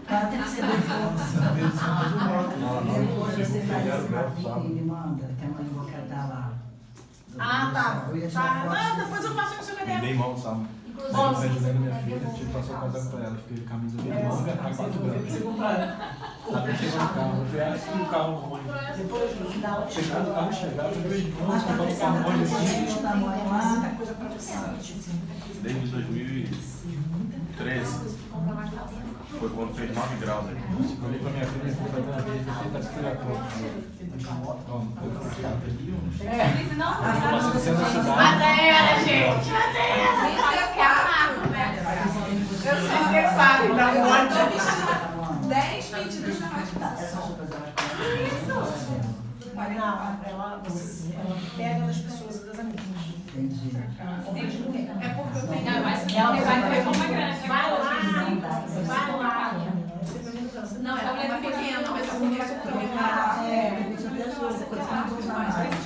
Tem que ser depois. Depois você faz esse rapinho e me manda, que amanhã eu vou cantar lá. Ah, tá. Eu ia tirar foto. Não, depois eu faço no seu caderno. Bem mal, sabe? Bom, a Juliana, minha filha, tive passou o casaco pra ela. Fiquei camisa bem longa, a 4 gramas. Até chegar no carro. Eu falei, assim, o carro ruim. Depois, no final, Chegar no carro, chegar, eu falei, mas vamos pra comprar um carro ruim assim. o tamanho lá. Desde 2013. Foi quando fez 9 graus aqui. Eu falei pra minha filha vai dar uma vez, você tá desfilando. Mata ela, gente! Mata ela! Eu sei que sabe, dá um monte de 10, 22 na mais. Não, ela pega das pessoas e das amigas. Entendi. É porque eu tenho. Ela vai pegar uma grande. Vai lá. Não, ela é pequena, mas assim, que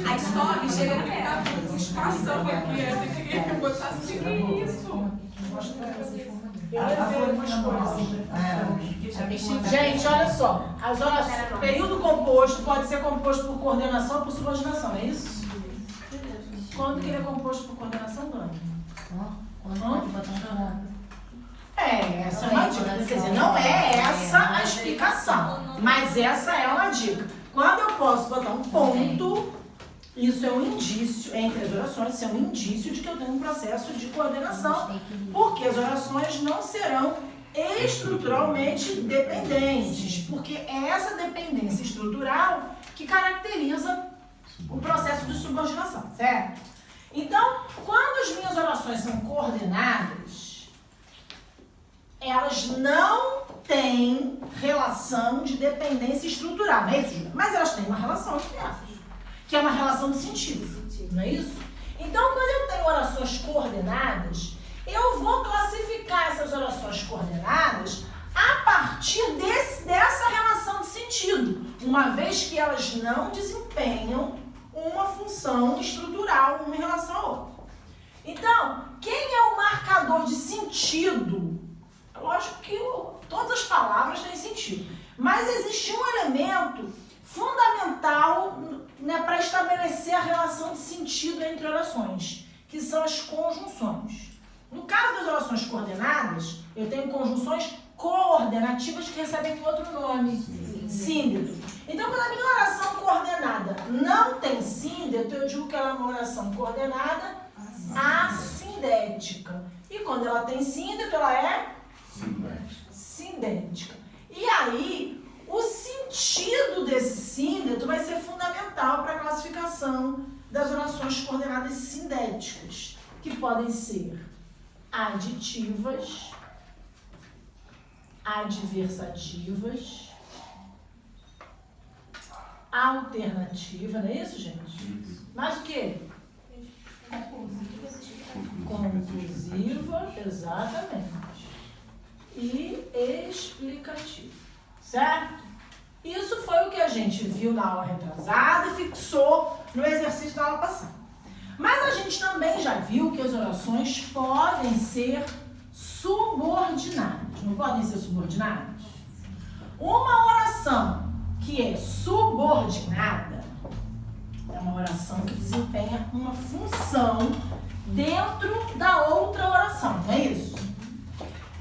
a história chega a ficar um espação aqui. Eu queria que eu botasse isso. Eu levei umas coisas. Gente, olha só. As orações, período composto pode ser composto por coordenação ou por subordinação, é isso? Quando que ele é composto por coordenação, Dani? Essa é uma dica. Quer dizer, não é essa a explicação, mas essa é uma dica. Quando eu posso botar um ponto, isso é um indício, entre as orações, isso é um indício de que eu tenho um processo de coordenação, porque as orações não serão estruturalmente dependentes, porque é essa dependência estrutural que caracteriza o processo de subordinação, certo? Então, quando as minhas orações são coordenadas, elas não têm relação de dependência estrutural, não é isso, Júlia? Mas elas têm uma relação entre elas, que é uma relação de sentido, não é isso? Então, quando eu tenho orações coordenadas, eu vou classificar essas orações coordenadas a partir dessa relação de sentido, uma vez que elas não desempenham uma função estrutural uma em relação à outra. Então, quem é o marcador de sentido? Lógico que todas as palavras têm sentido, mas existe um elemento fundamental, né, para estabelecer a relação de sentido entre orações, que são as conjunções. No caso das orações coordenadas, eu tenho conjunções coordenativas que recebem outro nome, síndeto. Então, quando a minha oração coordenada não tem síndeto, eu digo que ela é uma oração coordenada assindética. E quando ela tem síndeto, ela é sindética. E aí, o sentido desse síndeto vai ser fundamental para a classificação das orações coordenadas sindéticas, que podem ser aditivas, adversativas, alternativa, não é isso, gente? Mais o quê? Conclusiva, exatamente. E explicativa, certo? Isso foi o que a gente viu na aula retrasada e fixou no exercício da aula passada. Mas a gente também já viu que as orações podem ser subordinadas. Não podem ser subordinadas? Uma oração que é subordinada é uma oração que desempenha uma função dentro da outra oração, não é isso?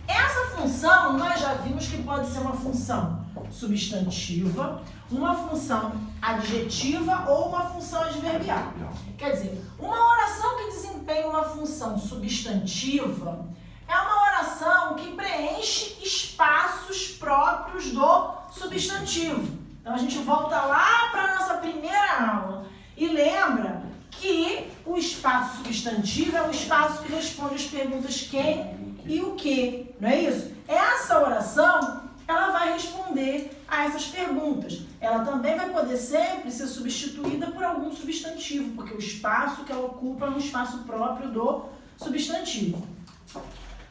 Essa função nós já vimos que pode ser uma função substantiva, uma função adjetiva ou uma função adverbial. Quer dizer, uma oração que desempenha uma função substantiva é uma oração que preenche espaços próprios do substantivo. Então a gente volta lá para a nossa primeira aula e lembra que o espaço substantivo é o espaço que responde as perguntas quem e o que, não é isso? Essa oração, ela vai responder a essas perguntas. Ela também vai poder sempre ser substituída por algum substantivo, porque o espaço que ela ocupa é um espaço próprio do substantivo.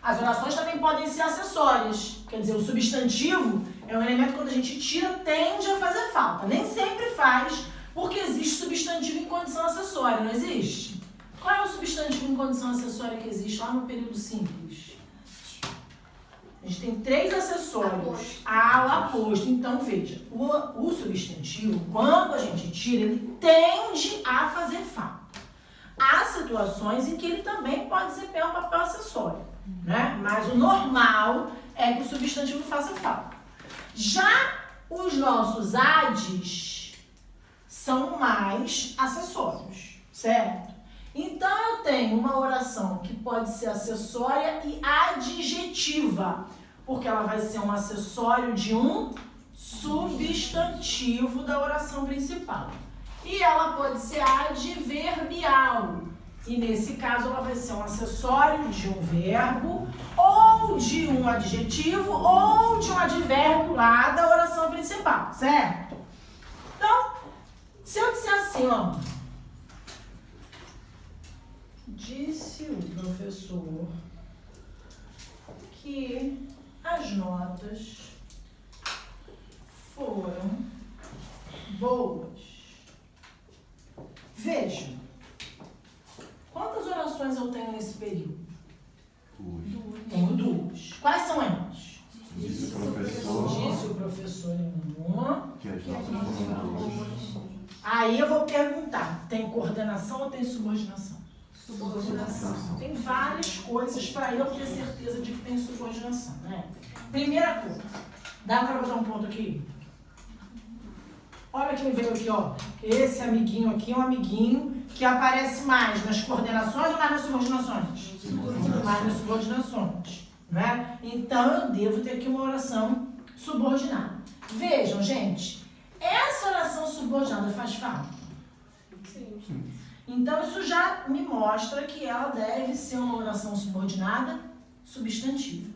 As orações também podem ser acessórias, quer dizer, o substantivo é um elemento que quando a gente tira tende a fazer falta. Nem sempre faz, porque existe substantivo em condição acessória, não existe? Qual é o substantivo em condição acessória que existe lá no período simples? gente tem 3 acessórios. A, o aposto. Então, veja, o substantivo, quando a gente tira, ele tende a fazer falta. Há situações em que ele também pode desempenhar um papel acessório, né? Mas o normal é que o substantivo faça falta. Já os nossos ades são mais acessórios, certo? Então, eu tenho uma oração que pode ser acessória e adjetiva, porque ela vai ser um acessório de um substantivo da oração principal. E ela pode ser adverbial, e nesse caso ela vai ser um acessório de um verbo, ou de um adjetivo, ou de um advérbio lá da oração principal, certo? Então, se eu disser assim, ó, disse o professor que as notas foram boas. Vejam, quantas orações eu tenho nesse período? 2. Tenho 2. Quais são elas? Disse o professor Disse o professor em uma. que as notas foram boas. Aí eu vou perguntar, tem coordenação ou tem subordinação? Subordinação. Tem várias coisas para eu ter certeza de que tem subordinação, né? Primeira coisa, dá para botar um ponto aqui? Olha quem veio aqui, ó. Esse amiguinho aqui é um amiguinho que aparece mais nas coordenações ou mais nas subordinações? Mais nas subordinações, né? Então eu devo ter aqui uma oração subordinada. Vejam, gente, essa oração subordinada faz falta? Sim. Então isso já me mostra que ela deve ser uma oração subordinada substantiva,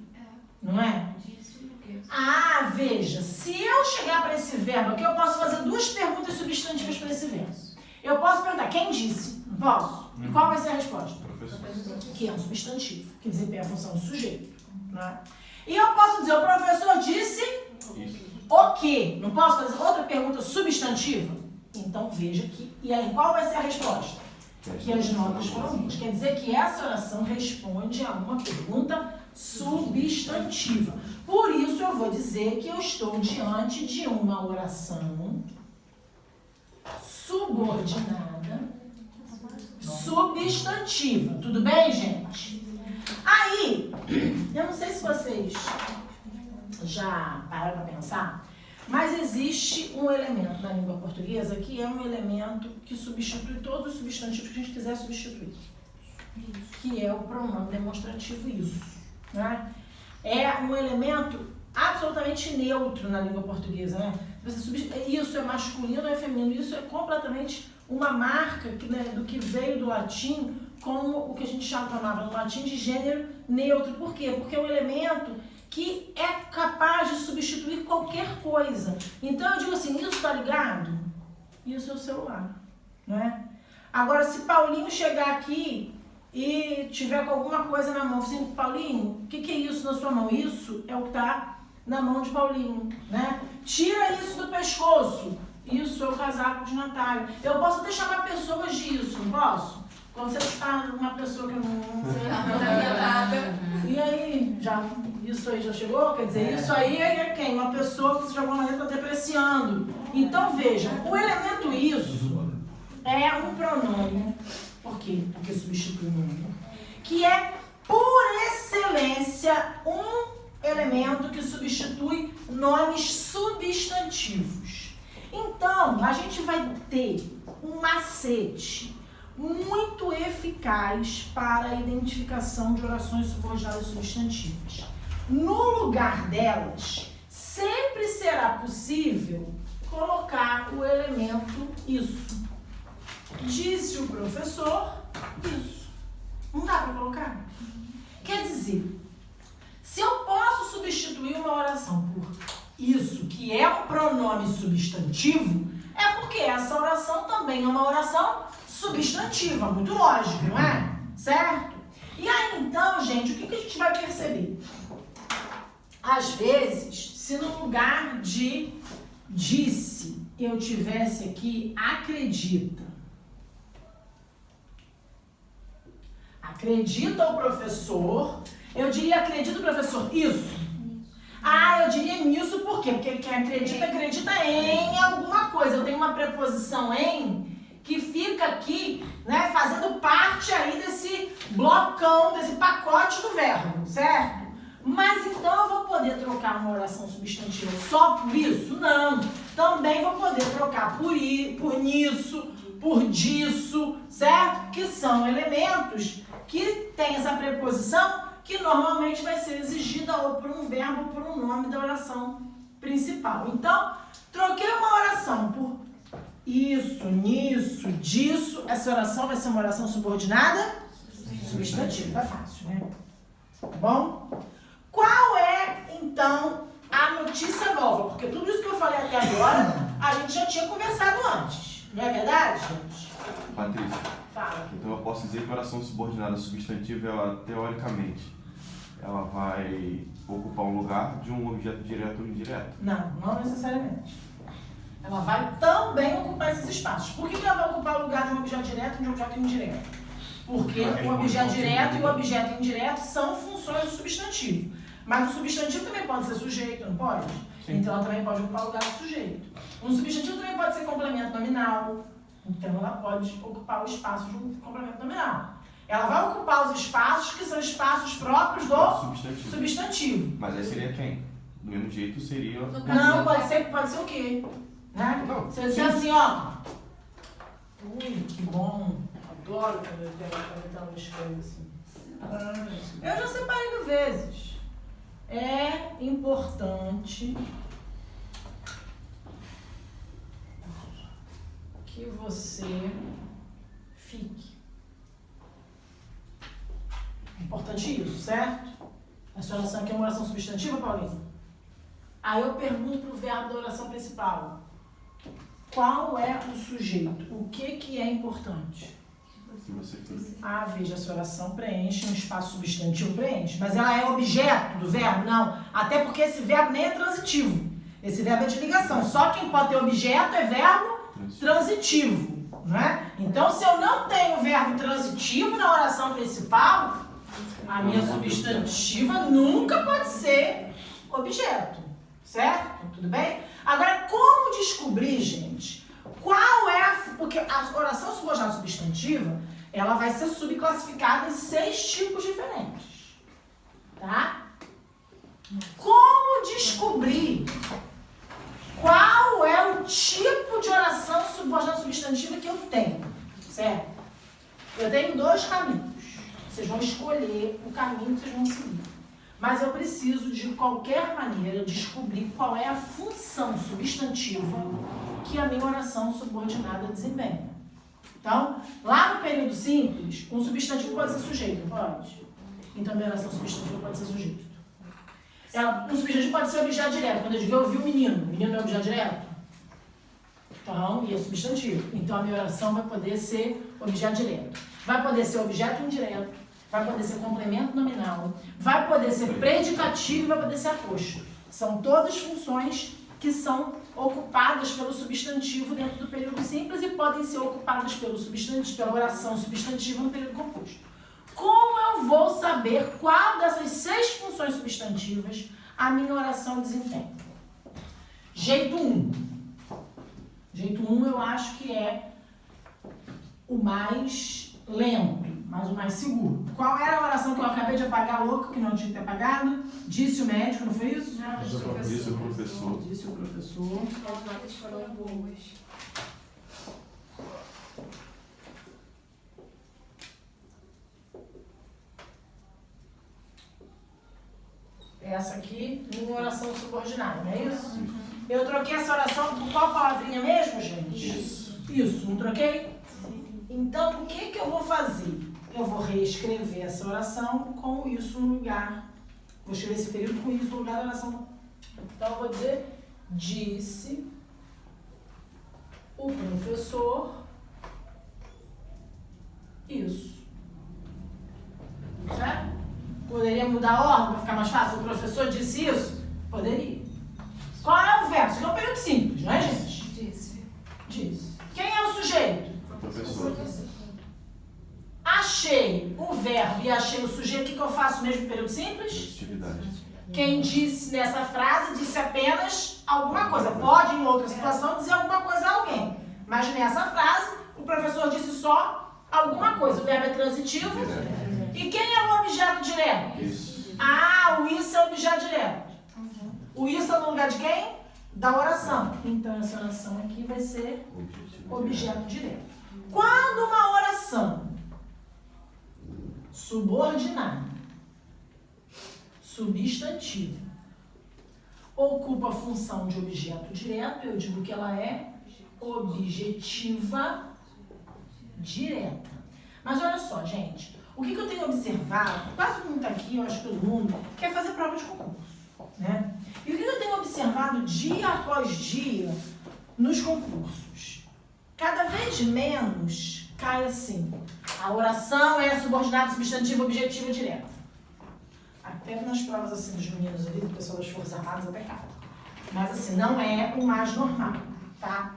não é? Ah, veja, se eu chegar para esse verbo aqui, eu posso fazer 2 perguntas substantivas para esse verbo. Eu posso perguntar, quem disse? Não posso? E qual vai ser a resposta? Professor. Que é um substantivo, que desempenha a função do sujeito, né? E eu posso dizer, o professor disse Isso. o quê? Não posso fazer outra pergunta substantiva? Então veja que, e aí qual vai ser a resposta? Que as notas foram boas. Quer dizer que essa oração responde a uma pergunta substantiva. Por isso eu vou dizer que eu estou diante de uma oração subordinada substantiva. Tudo bem, gente? Aí, eu não sei se vocês já pararam para pensar, mas existe um elemento na língua portuguesa que é um elemento que substitui todos os substantivos que a gente quiser substituir, que é o pronome demonstrativo isso, né? É um elemento absolutamente neutro na língua portuguesa, né? Isso é masculino ou é feminino, isso é completamente uma marca do que veio do latim como o que a gente chamava no latim de gênero neutro. Por quê? Porque é um elemento que é capaz de substituir qualquer coisa. Então eu digo assim, isso tá ligado? Isso é o celular, né? Agora, se Paulinho chegar aqui e tiver com alguma coisa na mão, assim, Paulinho, o que é isso na sua mão? Isso é o que está na mão de Paulinho, né? Tira isso do pescoço. Isso é o casaco de Natália. Eu posso até chamar pessoas disso, não posso? Quando você está uma pessoa que eu não sei nada. E aí, isso aí já chegou? Quer dizer, isso aí é quem? Uma pessoa que de alguma maneira está depreciando. Então, veja, o elemento isso é um pronome. Por quê? Porque substitui o nome. Que é, por excelência, um elemento que substitui nomes substantivos. Então, a gente vai ter um macete muito eficaz para a identificação de orações subordinadas substantivas. No lugar delas, sempre será possível colocar o elemento isso. Disse o professor isso. Não dá para colocar? Quer dizer, se eu posso substituir uma oração por isso, que é um pronome substantivo, é porque essa oração também é uma oração substantiva, muito lógico, não é? Certo? E aí, então, gente, o que a gente vai perceber? Às vezes, se no lugar de disse, eu tivesse aqui acredita. Acredita o professor, eu diria acredita o professor, isso. Ah, eu diria nisso por quê? Porque quem acredita, acredita em alguma coisa. Eu tenho uma preposição em que fica aqui, né, fazendo parte aí desse blocão, desse pacote do verbo, certo? Mas então eu vou poder trocar uma oração substantiva só por isso? Não. Também vou poder trocar por nisso, por disso, certo? Que são elementos que têm essa preposição que normalmente vai ser exigida ou por um verbo ou por um nome da oração principal. Então, troquei uma oração por isso, nisso, disso. Essa oração vai ser uma oração subordinada? Substantiva. É fácil, né? Tá bom? Qual é, então, a notícia nova? Porque tudo isso que eu falei até agora, a gente já tinha conversado antes. Não é verdade, gente? Patrícia, Fala. então eu posso dizer que a oração subordinada substantiva, ela, teoricamente, ela vai ocupar um lugar de um objeto direto ou indireto? Não, não necessariamente. Ela vai também ocupar esses espaços. Por que ela vai ocupar o lugar de um objeto direto e de um objeto indireto? Porque o objeto direto e o objeto indireto são funções do substantivo. Mas o substantivo também pode ser sujeito, não pode? Sim. Então ela também pode ocupar o lugar do sujeito. Um substantivo também pode ser complemento nominal. Então ela pode ocupar o espaço de um complemento nominal. Ela vai ocupar os espaços que são espaços próprios do substantivo. Mas aí seria quem? Do mesmo jeito seria... Não, pode ser o quê? Né? Não. Você diz assim, ó. Ui, que bom. Adoro quando eu tenho umas coisas assim. Eu já separei 1000 vezes. É importante que você fique. É importante isso, certo? Essa oração aqui é uma oração substantiva, Paulinho? Aí eu pergunto para o verbo da oração principal. Qual é o sujeito? O que é importante? Se você fica... Ah, veja, essa oração preenche um espaço substantivo, preenche. Mas ela é objeto do verbo? Não. Até porque esse verbo nem é transitivo. Esse verbo é de ligação. Só quem pode ter objeto é verbo transitivo. Né? Então, se eu não tenho verbo transitivo na oração principal, a minha substantiva nunca pode ser objeto. Certo? Tudo bem? Agora, como descobrir, gente, qual é a... Porque a oração subordinada substantiva, ela vai ser subclassificada em 6 tipos diferentes. Tá? Como descobrir qual é o tipo de oração subordinada substantiva que eu tenho? Certo? Eu tenho 2 caminhos. Vocês vão escolher o caminho que vocês vão seguir. Mas eu preciso, de qualquer maneira, descobrir qual é a função substantiva que a minha oração subordinada desempenha. Então, lá no período simples, um substantivo pode ser sujeito, não pode? Então, a minha oração substantiva pode ser sujeito. Um substantivo pode ser objeto direto. Quando eu digo eu vi o menino não é objeto direto? Então, e é substantivo. Então, a minha oração vai poder ser objeto direto. Vai poder ser objeto indireto. Vai poder ser complemento nominal, vai poder ser predicativo e vai poder ser aposto. São todas funções que são ocupadas pelo substantivo dentro do período simples e podem ser ocupadas pelo substantivo, pela oração substantiva no período composto. Como eu vou saber qual dessas 6 funções substantivas a minha oração desempenha? Jeito 1. Jeito 1 eu acho que é o mais lento, mas o mais seguro. Qual era a oração que eu acabei de apagar, louco, que não tinha que ter apagado? Disse o médico, não foi isso? Não, disse o professor. Disse o professor. As notas foram boas. Essa aqui, minha oração subordinada, não é isso? Eu troquei essa oração por qual palavrinha mesmo, gente? Isso, não troquei? Então, o que eu vou fazer? Eu vou reescrever essa oração com isso no lugar. Vou escrever esse período com isso no lugar da oração. Então, eu vou dizer, disse o professor isso. Certo? Poderia mudar a ordem para ficar mais fácil? O professor disse isso? Poderia. Qual é o verbo? Isso aqui é um período simples, não é, gente? Disse. Disse. Quem é o sujeito? Professor. Achei o verbo e achei o sujeito. O que eu faço mesmo no período simples? Atividade. Quem disse nessa frase disse apenas alguma coisa. Pode, em outra situação, dizer alguma coisa a alguém. Mas nessa frase, o professor disse só alguma coisa. O verbo é transitivo. E quem é o objeto direto? Isso. Ah, o isso é o objeto direto. O isso é no lugar de quem? Da oração. Então, essa oração aqui vai ser objeto direto. Quando uma oração subordinada, substantiva, ocupa a função de objeto direto, eu digo que ela é objetiva direta. Mas olha só, gente, o que eu tenho observado, quase todo mundo aqui, eu acho que todo mundo, quer fazer prova de concurso, né? E o que eu tenho observado dia após dia nos concursos? Cada vez menos cai assim. A oração é subordinada, substantiva, objetiva direta. Até nas provas assim dos meninos ali, do pessoal das Forças Armadas, até cai. Mas assim, não é o mais normal, tá?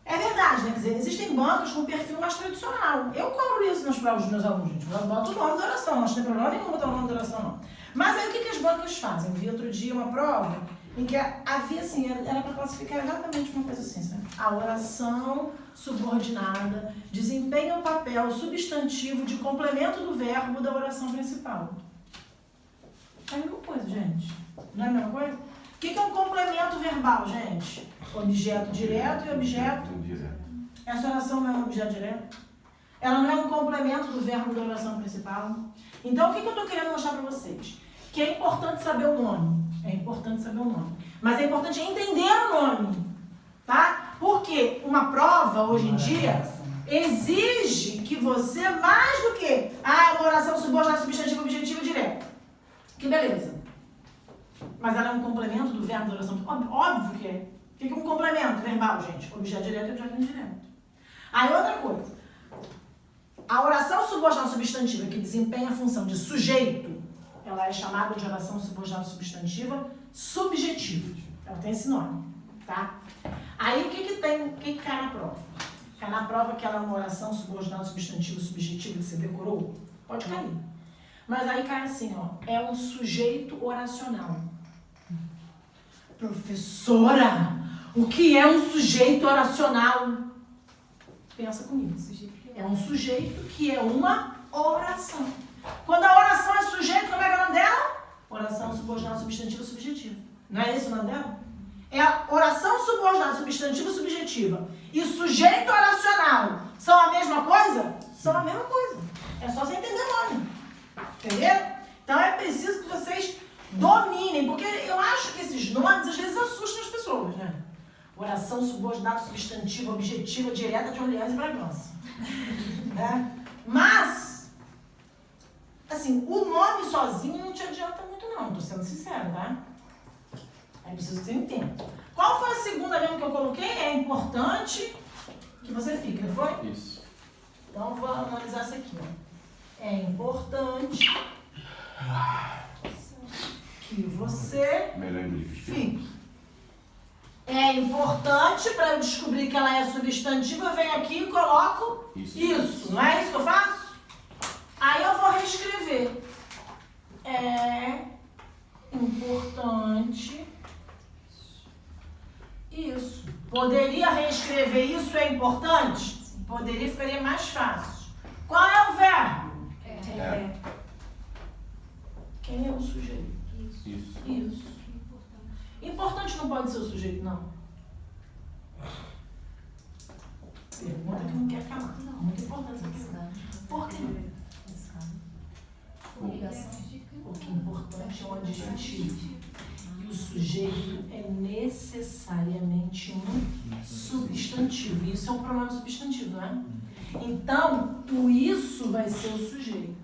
É verdade, né? Quer dizer, existem bancos com perfil mais tradicional. Eu cobro isso nas provas dos meus alunos, gente. Eu boto o nome da oração, não tem problema nenhum botar o nome da oração, não. Mas aí o que as bancas fazem? Eu vi outro dia uma prova em que havia assim, era para classificar exatamente uma coisa assim, sabe? A oração subordinada desempenha o papel substantivo de complemento do verbo da oração principal. É a mesma coisa, gente. Não é a mesma coisa? O que é um complemento verbal, gente? Objeto direto e objeto Direto. Essa oração não é um objeto direto? Ela não é um complemento do verbo da oração principal? Então, o que eu estou querendo mostrar para vocês? Que é importante saber o nome. É importante saber o nome. Mas é importante entender o nome. Tá? Porque uma prova, hoje em dia, exige que você, mais do que uma oração subordinada, substantiva, objetiva e direta. Que beleza. Mas ela é um complemento do verbo da oração. Óbvio que é. O que é um complemento verbal, gente? Objeto direto e objeto indireto. Aí outra coisa. A oração subordinada substantiva que desempenha a função de sujeito, ela é chamada de oração subordinada substantiva subjetiva. Ela tem esse nome, tá? Aí o que cai na prova? Cai na prova que ela é uma oração subordinada substantiva subjetiva que você decorou? Pode cair. Mas aí cai assim, ó. É um sujeito oracional. Professora, o que é um sujeito oracional? Pensa comigo. É um sujeito que é uma oração. Quando a oração é sujeito, como é que é o nome dela? Oração subordinada substantiva subjetiva. Não é esse o nome dela? É a oração subordinada substantiva subjetiva e sujeito oracional. São a mesma coisa? São a mesma coisa. É só você entender o nome. Entenderam? Então é preciso que vocês dominem, porque eu acho que esses nomes às vezes assustam as pessoas, né? Oração subordinada substantiva objetiva direta de Orleans e Bragança. Né? Mas, assim, o nome sozinho não te adianta muito não, tô sendo sincero, tá? É preciso que você entenda. Qual foi a segunda mesmo que eu coloquei? É importante que você fique, não foi? Isso. Então, vou analisar essa aqui, ó. É importante que você Melhor inglês. fique. É importante para eu descobrir que ela é substantiva, eu venho aqui e coloco isso. Não é isso que eu faço? Aí eu vou reescrever. É importante isso. Poderia reescrever isso é importante? Poderia, ficaria mais fácil. Qual é o verbo? É. Quem é o sujeito? Isso. Isso. Importante não pode ser o sujeito, não. Pergunta que não quer calar. Não, muito importante essa pergunta. Por quê? Porque importante é um adjetivo. E o sujeito é necessariamente um substantivo. Isso é um pronome substantivo, não é? Então, o isso vai ser o sujeito.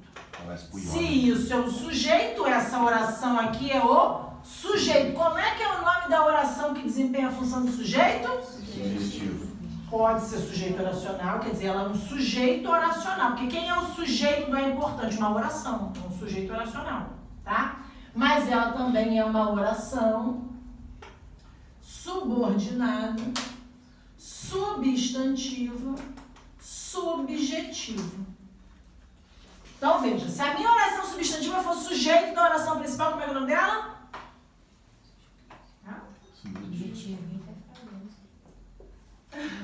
Se isso é o sujeito, essa oração aqui é o sujeito. Como é que é o nome da oração que desempenha a função do sujeito? Subjetivo. Pode ser sujeito oracional, quer dizer, ela é um sujeito oracional. Porque quem é o sujeito não é importante, uma oração. É um sujeito oracional, tá? Mas ela também é uma oração subordinada, substantiva, subjetiva. Então veja, se a minha oração substantiva for sujeito da oração principal, como é o nome dela?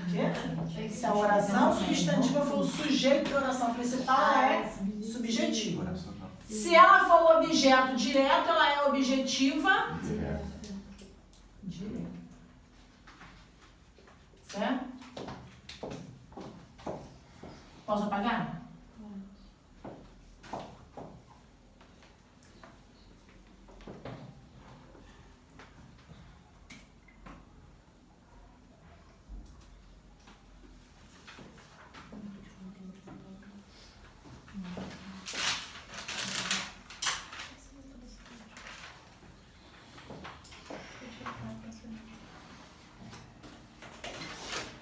Quê? Se a oração substantiva for o sujeito da oração principal, ela é subjetiva. Se ela for o objeto direto, ela é objetiva direta. Certo? Posso apagar?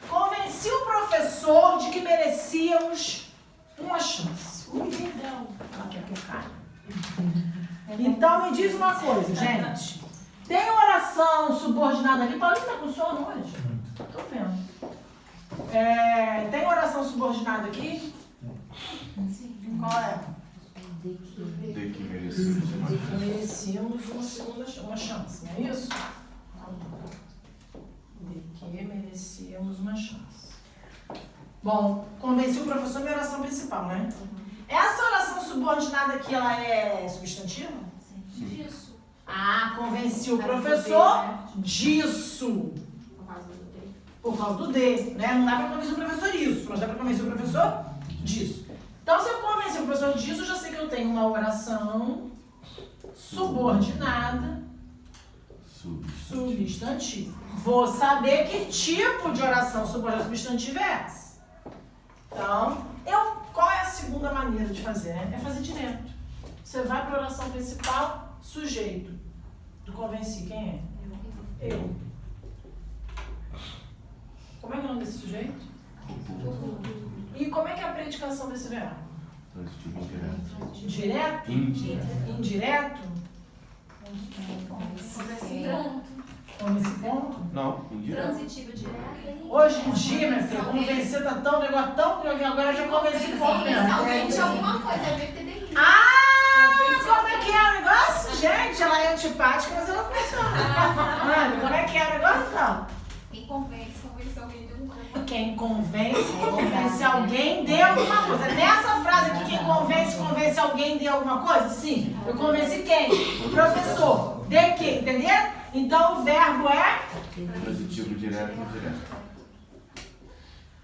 Convenci o professor de que merecíamos uma chance. Ui, perdão. Ela quer que eu caia. Então me diz uma coisa, gente. Tem oração subordinada ali? Paulinho tá com sono hoje? Tô vendo. Tem oração subordinada aqui? Sim. Qual é? De que merecemos uma De que merecíamos uma chance, não é isso? De que merecíamos uma chance. Bom, convenci o professor minha oração principal, né? Essa oração subordinada aqui, ela é substantiva? Disso. Ah, convenci o professor disso. Por causa do D, né? Não dá pra convencer o professor isso, mas dá pra convencer o professor disso. Então, se eu convencer o professor disso, eu já sei que eu tenho uma oração subordinada substantiva. Vou saber que tipo de oração subordinada substantiva é essa. Então, qual é a segunda maneira de fazer, né? É fazer direto. Você vai para a oração principal, sujeito. Tu convenci, quem é? Eu. Como é que é o nome desse sujeito? E como é que é a predicação desse verbo? Transitivo indireto. Direto? Indireto. Indireto? Como esse ponto? Não, indireto. Transitivo direto. Hoje em dia, minha filha, convencer tá tão negócio tão que agora eu já convenci ponto mesmo. Realmente alguma coisa, deve ter delírio. Como é que é o negócio? Gente, ela é antipática, mas ela funciona. Mano, como é que é o negócio, então? Quem convence alguém de alguma coisa. Quem convence alguém de alguma coisa. Nessa frase aqui, quem convence alguém de alguma coisa? Sim. Eu convenci quem? O professor. De quê? Entenderam? Então o verbo é? Transitivo direto e indireto.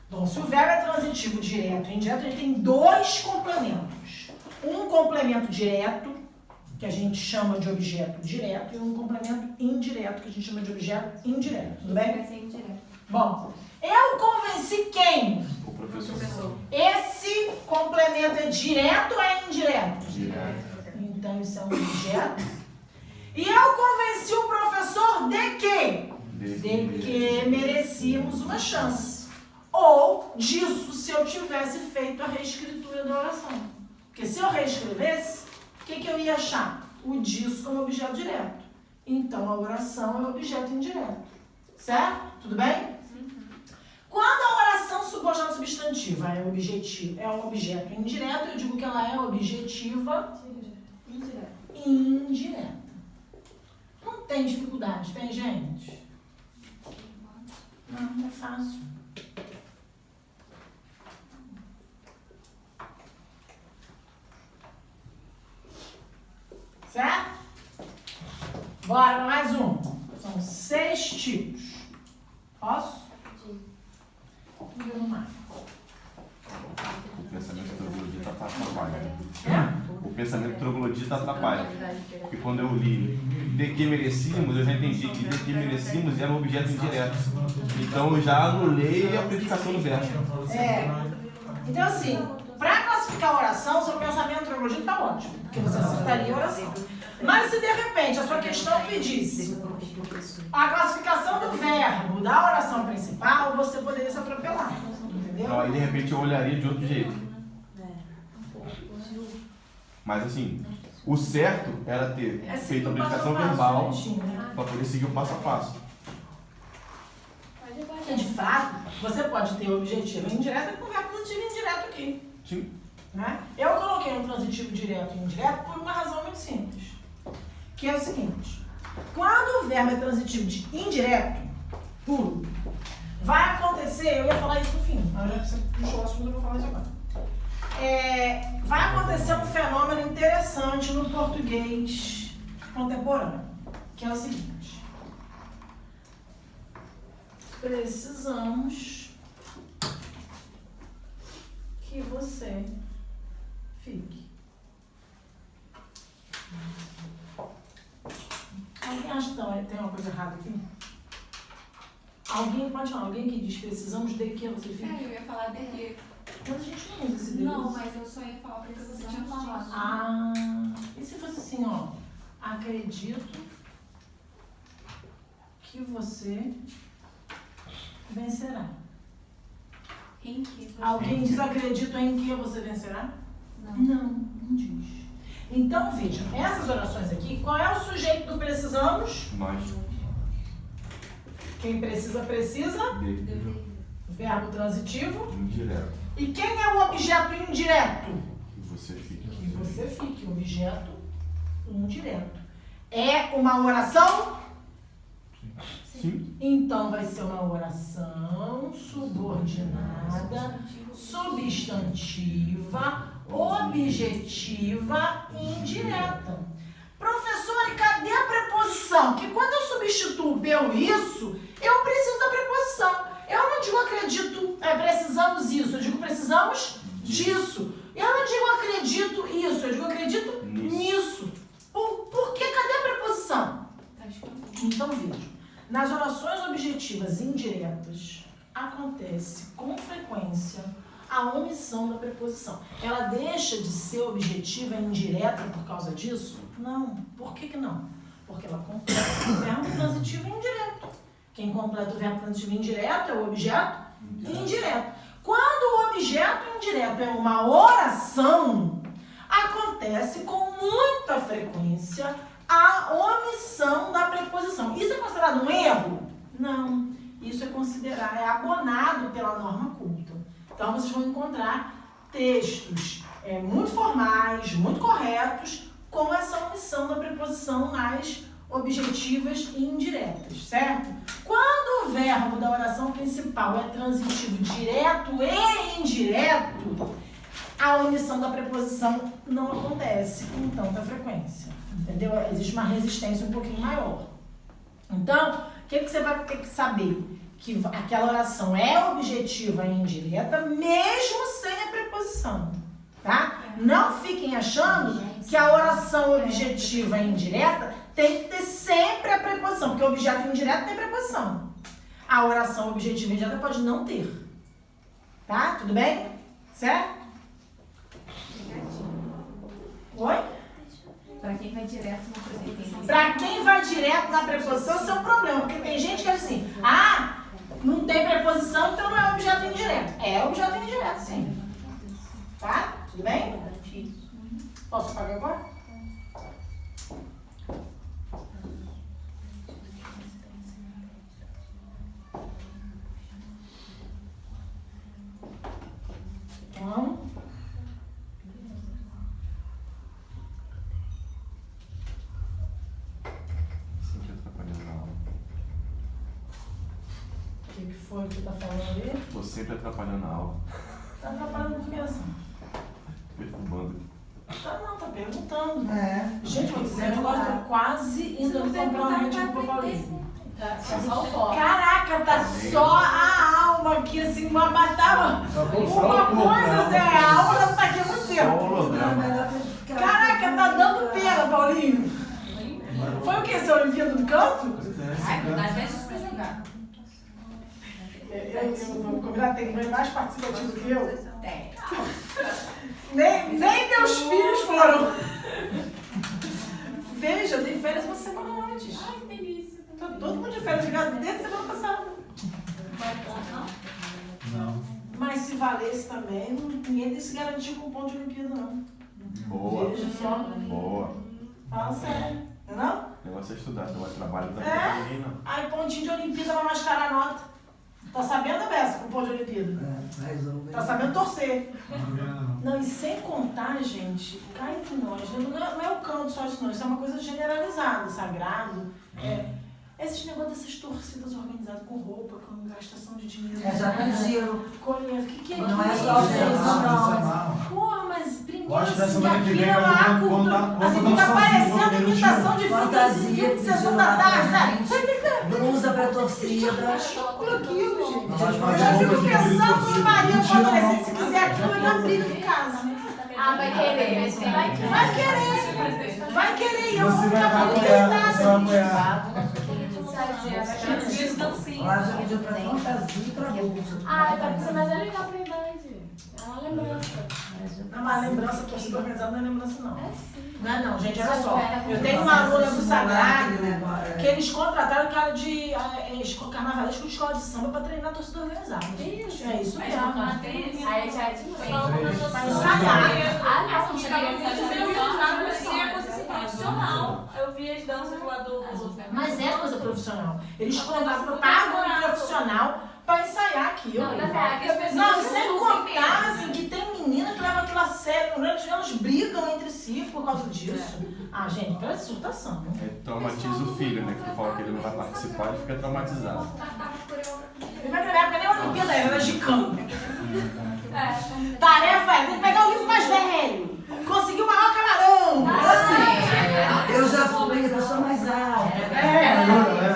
Bom, se o verbo é transitivo direto e indireto, ele tem dois complementos. Um complemento direto, que a gente chama de objeto direto, e um complemento indireto, que a gente chama de objeto indireto. Tudo bem? Vai ser indireto. Bom, eu convenci quem? O professor. Esse complemento é direto ou é indireto? Direto. Então isso é um objeto. E eu convenci o professor de quê? De que merecíamos uma chance. Ou disso, se eu tivesse feito a reescritura da oração. Porque se eu reescrevesse, o que eu ia achar? O disso como objeto direto. Então a oração é objeto indireto. Certo? Tudo bem? Quando a oração subordinada substantiva é um objeto indireto, eu digo que ela é objetiva indireta. Não tem dificuldade, tem, gente? Não é fácil. Certo? Bora para mais um. São 6 tipos. Posso? Vou no mar. O pensamento troglodita atrapalha. O pensamento troglodita atrapalha. Porque quando eu li de que merecíamos, eu já entendi que de que merecíamos era um objeto indireto. Então eu já anulei a predicação do verbo. Então assim, para classificar a oração, seu pensamento troglodita está ótimo. Porque você acertaria a oração. Mas se de repente a sua questão pedisse a classificação do verbo da oração principal, você poderia se atropelar. Entendeu? Então aí de repente eu olharia de outro jeito. Mas assim, o certo era ter feito a predicação verbal para poder seguir o passo a passo. E de fato, você pode ter o objetivo indireto com o verbo positivo indireto aqui. Sim. Né? Eu coloquei um transitivo direto e indireto por uma razão muito simples. Que é o seguinte. Quando o verbo é transitivo de indireto, puro, vai acontecer, eu ia falar isso no fim, mas já que você puxou o assunto, eu vou falar isso agora. Vai acontecer um fenômeno interessante no português contemporâneo, que é o seguinte. Precisamos que você fique. Alguém acha que tem uma coisa errada aqui? Alguém pode falar, alguém que diz precisamos de que você fique? Eu ia falar de que. Mas a gente não usa esse Deus. Não, mas eu só ia falar porque você tinha falado. Ah, e se fosse assim, ó? Acredito que você vencerá. Em que? Alguém diz acredito em que você vencerá? Não. Não diz. Então, vejam, essas orações aqui, qual é o sujeito do precisamos? Nós. Quem precisa, precisa. De. Verbo transitivo. Indireto. E quem é o objeto indireto? Que você fique. Que você fique, objeto indireto. É uma oração? Sim. Então vai ser uma oração subordinada, substantiva, objetiva e indireta. Professor, e cadê a preposição? Que quando eu substituo pelo isso, eu preciso da preposição. Eu não digo acredito, precisamos isso. Eu digo precisamos disso. Eu não digo acredito isso. Eu digo acredito nisso. Por que? Cadê a preposição? Tá escondido. Então vejam. Nas orações objetivas indiretas, acontece com frequência a omissão da preposição. Ela deixa de ser objetiva e indireta por causa disso? Não. Por que não? Porque ela completa o verbo transitivo e indireto. Quem completa o verbo transitivo indireto é o objeto indireto. Quando o objeto indireto é uma oração, acontece com muita frequência a omissão da preposição. Isso é considerado um erro? Não. Isso é abonado pela norma culta. Então, vocês vão encontrar textos muito formais, muito corretos, com essa omissão da preposição nas objetivas e indiretas, certo? Quando o verbo da oração principal é transitivo direto e indireto, a omissão da preposição não acontece com tanta frequência, entendeu? Existe uma resistência um pouquinho maior. Então, o que você vai ter que saber? Que aquela oração é objetiva e indireta, mesmo sem a preposição, tá? Não fiquem achando que a oração objetiva e indireta tem que ter sempre a preposição, porque o objeto indireto tem preposição. A oração objetiva e indireta pode não ter, tá? Tudo bem? Certo? Oi? Pra quem vai direto na preposição. Pra quem vai direto na preposição, isso é um problema, porque tem gente que é assim, não tem preposição, então não é objeto indireto. É objeto indireto, sim. Tá? Tudo bem? Posso apagar agora? Então, Sempre atrapalhando a aula. o que foi que tá falando ali? Tô sempre atrapalhando a aula. Tá atrapalhando o que assim? Perturbando. Tá perguntando. Gente, Gente, esse negócio tá quase indo comprar um médico pro Paulinho. Só o pó. Caraca, tá só a alma aqui, assim, uma batalha. Uma coisa, Zé, a alma já tá aqui há muito Só o tempo. holograma. Caraca, tá dando pena, Paulinho. Foi o que? Essa Olimpíada do Canto? Às vezes pra jogar. Eu vou combinar, tem mais participativo que eu. Tem. Nem meus filhos foram. Veja, eu dei férias uma semana antes. Ai, que delícia. Tô todo mundo de férias de casa desde semana passada. Não. Mas se valesse também, ninguém se garantiu com ponto de Olimpíada, não. Boa. Veja só. Boa. Fala sério. Não? O negócio é estudar, não é trabalho da É? ninguém, não. Aí pontinho de Olimpíada vai mascarar a nota. Tá sabendo, Bessa, com ponto de Olimpíada? resolve. Tá sabendo torcer. Não ganha, não. Não, e sem contar, gente, cá entre nós, não é o canto só isso não, isso é uma coisa generalizada, sagrado. Esses negócios dessas torcidas organizadas com roupa, com gastação de dinheiro. É já no giro. O que é isso? Não é só não. Porra, mas primeiro Acho que da assim, semana que vem aquilo lá, vamos cultura. vamos Assim, dar um fica salzinho, parecendo vamos imitação de filme de sessão da tarde, sabe? Blusa pra torcida. Ridículo aquilo, gente. Não, mas Eu faz já roupa fico de pensando torcida. no marido Mentira, adolescente, não. se quiser aquilo, vai dar briga em casa. Ah, vai querer. Vai querer. Vai querer, e eu vou Você vai ficar muito apoiar, você vai irritada. apoiar. Lá já pediu pra fantasia e pra bolsa. Ah, mas é legal pra idade. É uma lembrança. Não, mas lembrança, torcida organizada não é lembrança, não. Não é não, gente, olha Só só. espera. Eu tenho uma aluna do Sagrado Sagrado. que eles contrataram cara de carnavalesco de escola de samba pra treinar a torcida organizada. Isso. É isso mesmo. Aí já é demais. Vai ensaiar. Ah, não, Você é coisa profissional. Eu vi as danças lá do. Mas é coisa profissional. Eles contratam, pagam um profissional pra ensaiar aquilo. Não, sem contar assim, que tem menina que leva aquilo a sério. Elas brigam entre si por causa disso. Ah, gente, parece surtação. Traumatiza o filho, né? Que tu fala que ele não vai participar, ele fica traumatizado. Ele vai treinar, porque nem a Olimpíada era de campo. Tarefa é, tem que pegar o livro mais velho. Conseguir o maior camarão. Assim. Eu já fui, eu sou mais alta.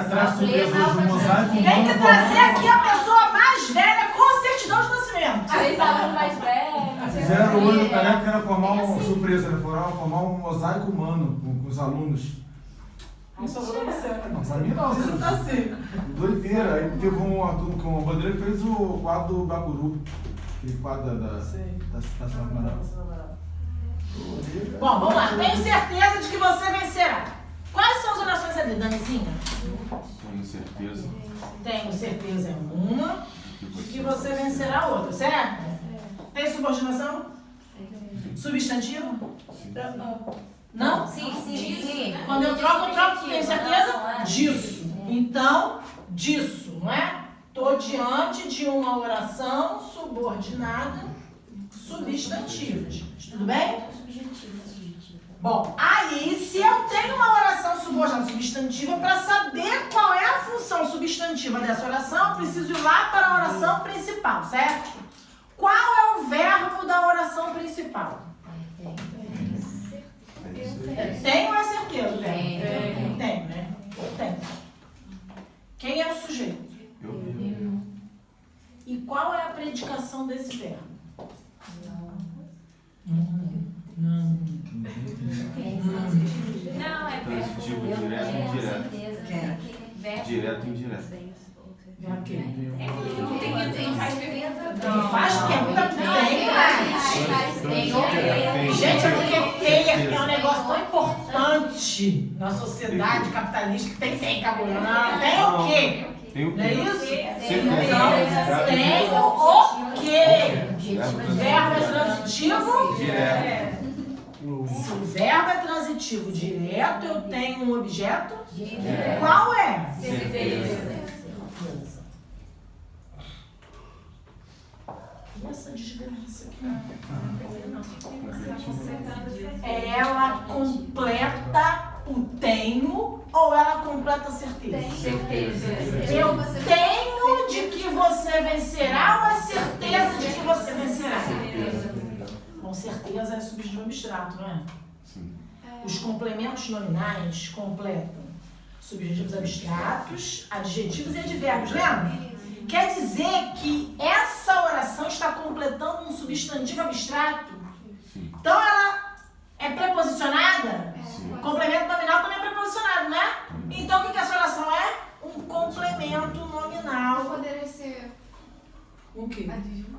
Traz surpresa do mosaico. Tem que trazer aqui a pessoa mais velha com certidão de nascimento. Três alunos mais velhos. Fizeram hoje, na época era formar uma surpresa, né? Formar um mosaico humano com os alunos. Não só pra você. Não, pra mim não. Isso tá assim. Doideira. Aí teve uma turma com o Bandeira que fez o quadro do Bacuru. Aquele quadro da Estação Amaral. Bom, vamos lá. Tenho certeza de que você vencerá. Quais são as orações ali, Danizinha? Tenho certeza. Tenho certeza é uma, de que você vencerá a outra, certo? Tem subordinação? Substantivo? Não? Sim. Quando eu troco, tenho certeza disso. Então, disso, não é? Estou diante de uma oração subordinada substantiva. Tudo bem? Bom, aí se eu tenho uma oração subordinada substantiva, para saber qual é a função substantiva dessa oração, eu preciso ir lá para a oração principal, certo? Qual é o verbo da oração principal? Tenho ou é certeza? Tenho, né? Tenho. Quem é o sujeito? Eu. E qual é a predicação desse verbo? Não, é Transitivo, direto e indireto. Direto e indireto. Verbo quê? Não Faz pergunta tem. Gente, é porque ter é um negócio tão importante na sociedade capitalista que tem cabulando. Tem o quê? Tem o Não é isso? Certeza. Tem o quê? Verbo é transitivo? Direto. Se o verbo é transitivo direto, eu tenho um objeto? Qual é? Certeza. E essa desgraça aqui? Ela completa o tenho ou ela completa a certeza? Eu tenho de que você vencerá ou é certeza de que você vencerá? Com certeza é substantivo abstrato, não é? Sim. Os complementos nominais completam substantivos abstratos, adjetivos e advérbios, lembra? Quer dizer que essa oração está completando um substantivo abstrato? Sim. Então ela é preposicionada? Sim. O complemento nominal também é preposicionado, né? Então o que essa oração é? Um complemento nominal. Poderia ser O quê? adjunto.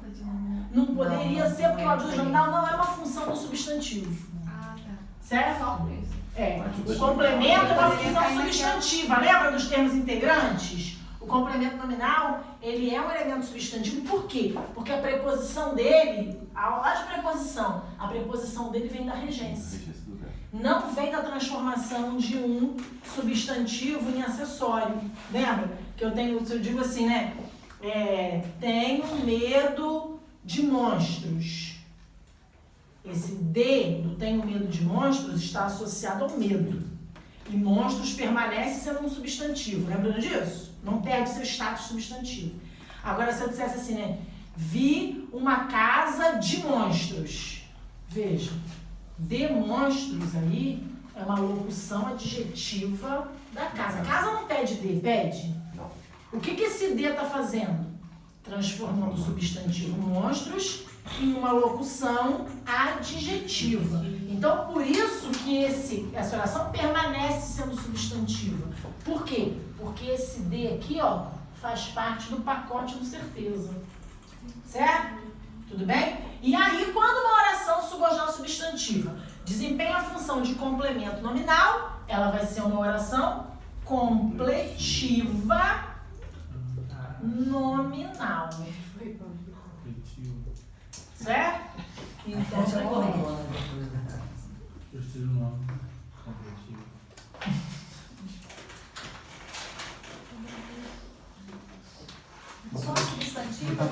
Não poderia ser porque o adjunto nominal não é uma função do substantivo. Ah, tá. Certo? Só por isso. É. O complemento é uma função substantiva. Lembra dos termos integrantes? O complemento nominal, ele é um elemento substantivo. Por quê? Porque a preposição dele, a preposição dele vem da regência. Não vem da transformação de um substantivo em acessório. Lembra? Que eu digo assim, né? Tenho medo de monstros. Esse D do tenho medo de monstros está associado ao medo. E monstros permanece sendo um substantivo. Lembrando disso? Não perde seu status substantivo. Agora, se eu dissesse assim, né? Vi uma casa de monstros. Veja, de monstros aí é uma locução adjetiva da casa. Casa não pede de, pede? Não. O que esse D está fazendo? Transformando o substantivo monstros em uma locução adjetiva. Então, por isso que essa oração permanece sendo substantiva. Por quê? Porque esse D aqui, ó, faz parte do pacote do certeza. Certo? Tudo bem? E aí, quando uma oração subordinal substantiva desempenha a função de complemento nominal, ela vai ser uma oração completiva nominal. Certo? Então, Essa é uma boa, né, depois da... Terceiro nome. Completivo. Só substantivo?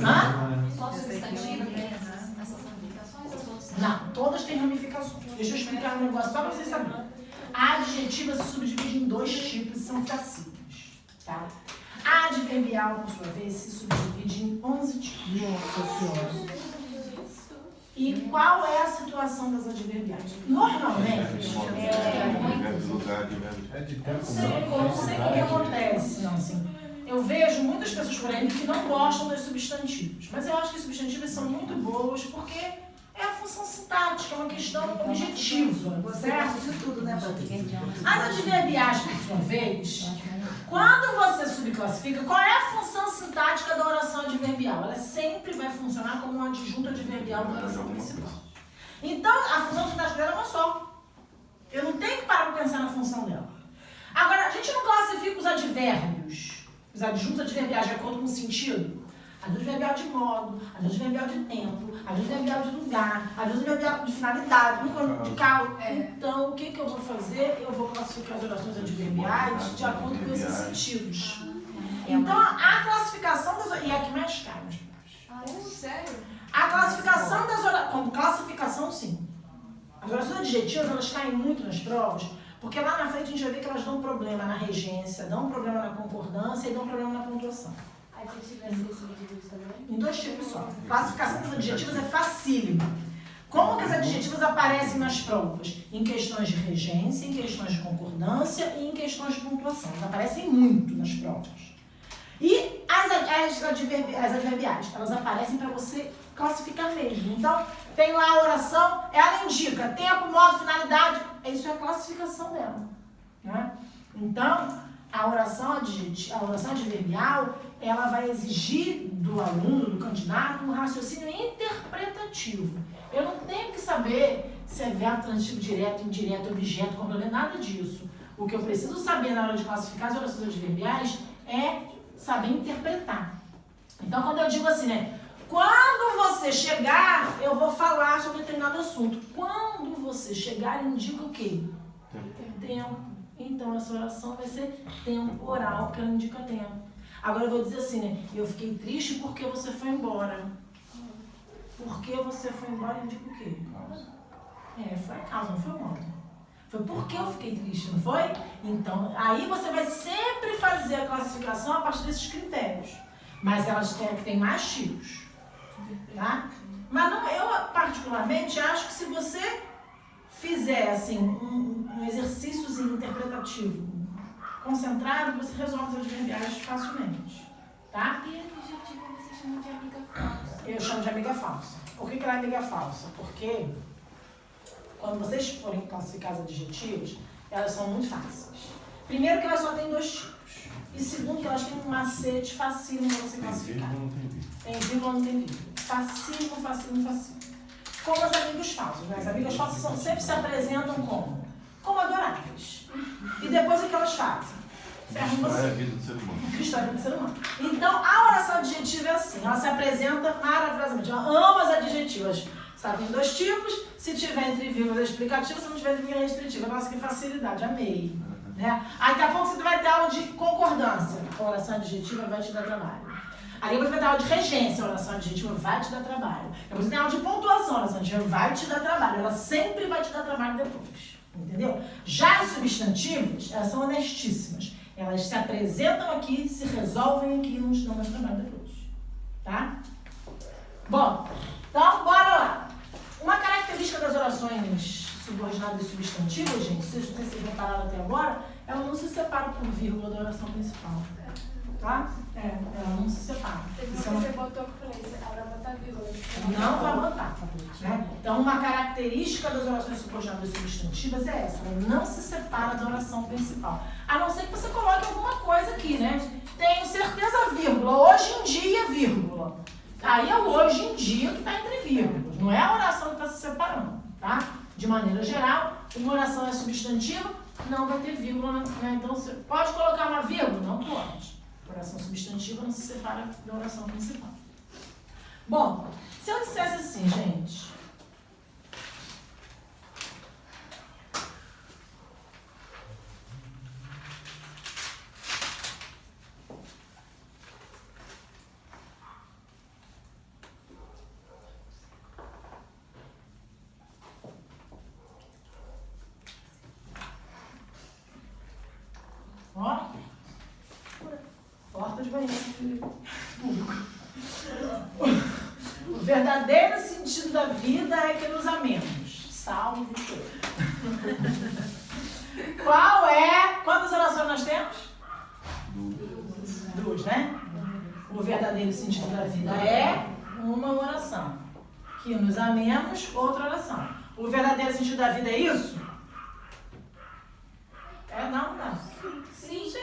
Hã? Só substantivo tem essas ramificações, as outras? Não, todas têm ramificações. Deixa eu explicar um negócio só para vocês saberem. A adjetiva se subdivide em dois tipos e são facílimos. Tá? A adverbial, por sua vez, se subdivide em 11 tipos. E qual é a situação das adverbiais? Normalmente, É de eu tempo. não sei o que acontece, não, assim. Eu vejo muitas pessoas por aí que não gostam dos substantivos. Mas eu acho que os substantivos são muito boas porque é a função sintática, é uma questão objetiva, Você certo? gosta de tudo, né, Patrícia? As adverbiais, por sua vez, quando você subclassifica, qual é a função sintática da oração adverbial? Ela sempre vai funcionar como um adjunto adverbial da oração principal. Então, a função sintática dela é uma só. Eu não tenho que parar para pensar na função dela. Agora, a gente não classifica os advérbios, os adjuntos adverbiais de acordo com o sentido. Adverbial de modo, adverbial de tempo, adverbial de lugar, adverbial de finalidade, de causa. Então, o que eu vou fazer? Eu vou classificar as orações adverbiais de acordo com esses sentidos. Então, a classificação das... E é a que mais cai, meus pais. Sério? A classificação das orações... Como classificação, sim. As orações adjetivas, elas caem muito nas provas, porque lá na frente a gente vai ver que elas dão problema na regência, dão problema na concordância e dão problema na pontuação. Adjetivas e subdivididos também? Em dois tipos só. Classificação das adjetivas é facílima. Como que as adjetivas aparecem nas provas? Em questões de regência, em questões de concordância e em questões de pontuação. Elas aparecem muito nas provas. E as adverbiais, elas aparecem para você classificar mesmo. Então, tem lá a oração, ela indica tempo, modo, finalidade. Isso é a classificação dela. Né? Então, a oração adverbial, ela vai exigir do aluno, do candidato, um raciocínio interpretativo. Eu não tenho que saber se é verbo, transitivo, direto, indireto, objeto, complemento, nada disso. O que eu preciso saber na hora de classificar as orações adverbiais é saber interpretar. Então, quando eu digo assim, né? Quando você chegar, eu vou falar sobre determinado assunto. Quando você chegar, indica o quê? Tempo. Então, essa oração vai ser temporal, porque ela indica tempo. Agora eu vou dizer assim, né? Eu fiquei triste porque você foi embora. Porque você foi embora indica o quê? Foi a causa, não foi o modo. Foi porque eu fiquei triste, não foi? Então, aí você vai sempre fazer a classificação a partir desses critérios. Mas elas têm mais tipos. Tá? Mas não, eu particularmente acho que se você fizer assim, um exercício interpretativo concentrado, você resolve os adverbiais facilmente. Tá? E adjetivo você chama de amiga falsa? Eu chamo de amiga falsa. Por que ela é amiga falsa? Porque quando vocês forem classificar as adjetivas, elas são muito fáceis. Primeiro que elas só têm dois tipos. E segundo que elas têm um macete facílimo para você classificar. Tem vírgula ou não tem vírgula. Facílimo, facílimo, facílimo. Como as amigas falsas, né? As amigas falsas sempre se apresentam como adoráveis. E depois o que elas fazem? Ferram você. História é a vida do ser humano. História do ser humano. Então, a oração adjetiva é assim. Ela se apresenta maravilhosamente. Ela ama as adjetivas. Sabe, tem dois tipos. Se tiver entre vírgulas explicativas, se não tiver entre vírgula restritiva. Nossa, que facilidade. Amei. Né? Aí, daqui a pouco você vai ter aula de concordância. A oração adjetiva vai te dar trabalho. Ali você vai ter aula de regência, a oração adjetiva vai te dar trabalho. Depois você tem aula de pontuação, a oração adjetiva vai te dar trabalho. Ela sempre vai te dar trabalho depois. Entendeu? Já as substantivas, elas são honestíssimas. Elas se apresentam aqui, se resolvem aqui e não te dão mais trabalho depois. Tá? Bom, então bora lá. Uma característica das orações subordinadas e substantivas, gente, se vocês repararam até agora, ela não se separa por vírgula da oração principal. Tá? Ela não se separa. Isso você botou que eu falei, ela vai botar vírgula. Não vai botar, né? Então, uma característica das orações subordinadas e substantivas é essa, ela não se separa da oração principal. A não ser que você coloque alguma coisa aqui, né? Tenho certeza, vírgula, hoje em dia, vírgula. Aí é o hoje em dia que está entre vírgulas, não é a oração que está se separando, tá? De maneira geral, uma oração é substantiva, não vai ter vírgula, né? Então, você pode colocar uma vírgula? Não pode. A oração substantiva não se separa da oração principal. Bom, se eu dissesse assim, gente... Ó, porta de banheiro público. O verdadeiro sentido da vida é que nos amemos. Salve Deus. Quantas orações nós temos? Duas, né? O verdadeiro sentido da vida é uma oração. Que nos amemos, outra oração. O verdadeiro sentido da vida é isso? Não. Sim.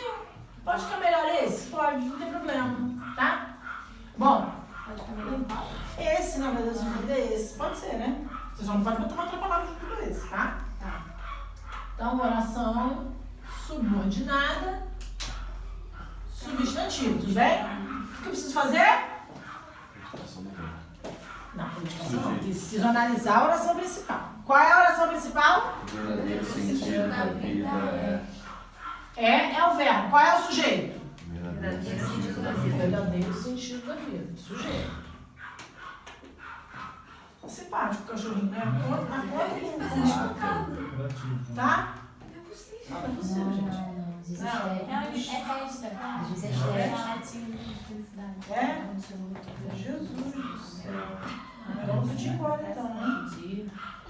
Pode ficar melhor esse? Pode, não tem problema, tá? Bom, esse, na verdade, é esse. Pode ser, né? Você só não pode botar uma outra palavra junto com esse, tá? Então, oração subordinada, substantivo, tudo bem? O que eu preciso fazer? Não, predicação não. Preciso analisar a oração principal. Qual é a oração principal? O verdadeiro sentido da vida É o verbo. Qual é o sujeito? verdadeiro sentido da vida. Verdadeiro sentido da vida. Sujeito. Simpático o cachorrinho, né? Tá? Não é possível. Não é possível, gente. Jesus do céu. Vamos pedir embora então, né?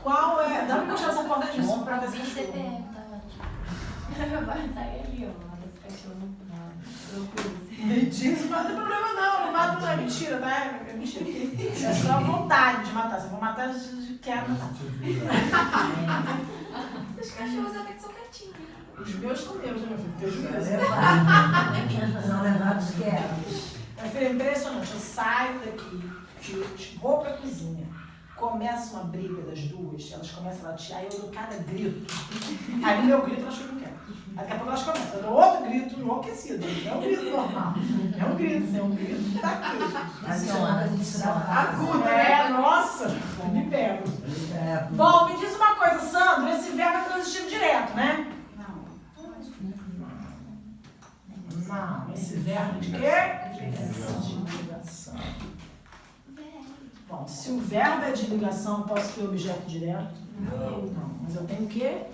Qual é? Dá pra puxar essa porta de novo pra ver se cachorro. Me diz, não tem problema não mata não é mentira, tá? É mentira. É só vontade de matar. Se eu vou matar, eu quero matar. Os cachorros até que são quietinhos. Os meus são meus, né, meu filho? Teus meus. São levados quietos. Meu filho, é impressionante. Eu saio daqui, vou pra cozinha. Começa uma briga das duas, elas começam a latir, aí eu dou cada grito. Aí no meu grito elas ficam quietas. Daqui a pouco elas começam, eu dou outro grito enlouquecido. Não é um grito normal. É um grito daqui. Agudo, né? Nossa, me pego. Bom, me diz uma coisa, Sandro, esse verbo é transitivo direto, né? Não, esse verbo de quê? De ligação. Bom, se o verbo é de ligação, posso ter objeto direto? Não. Mas eu tenho o quê?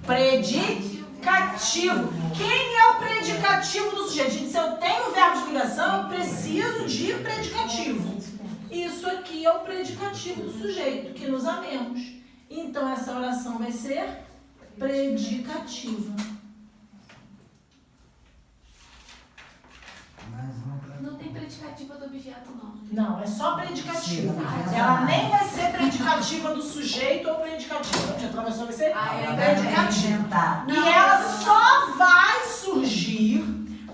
Predicativo. Quem é o predicativo do sujeito? Gente, se eu tenho o verbo de ligação, eu preciso de predicativo. Isso aqui é o predicativo do sujeito, que nos amemos. Então, essa oração vai ser predicativa. Não tem predicativa do objeto, não. Não, é só predicativa. Ela nem vai ser predicativa do sujeito ou predicativa. A tradução vai ser predicativa. E ela só vai surgir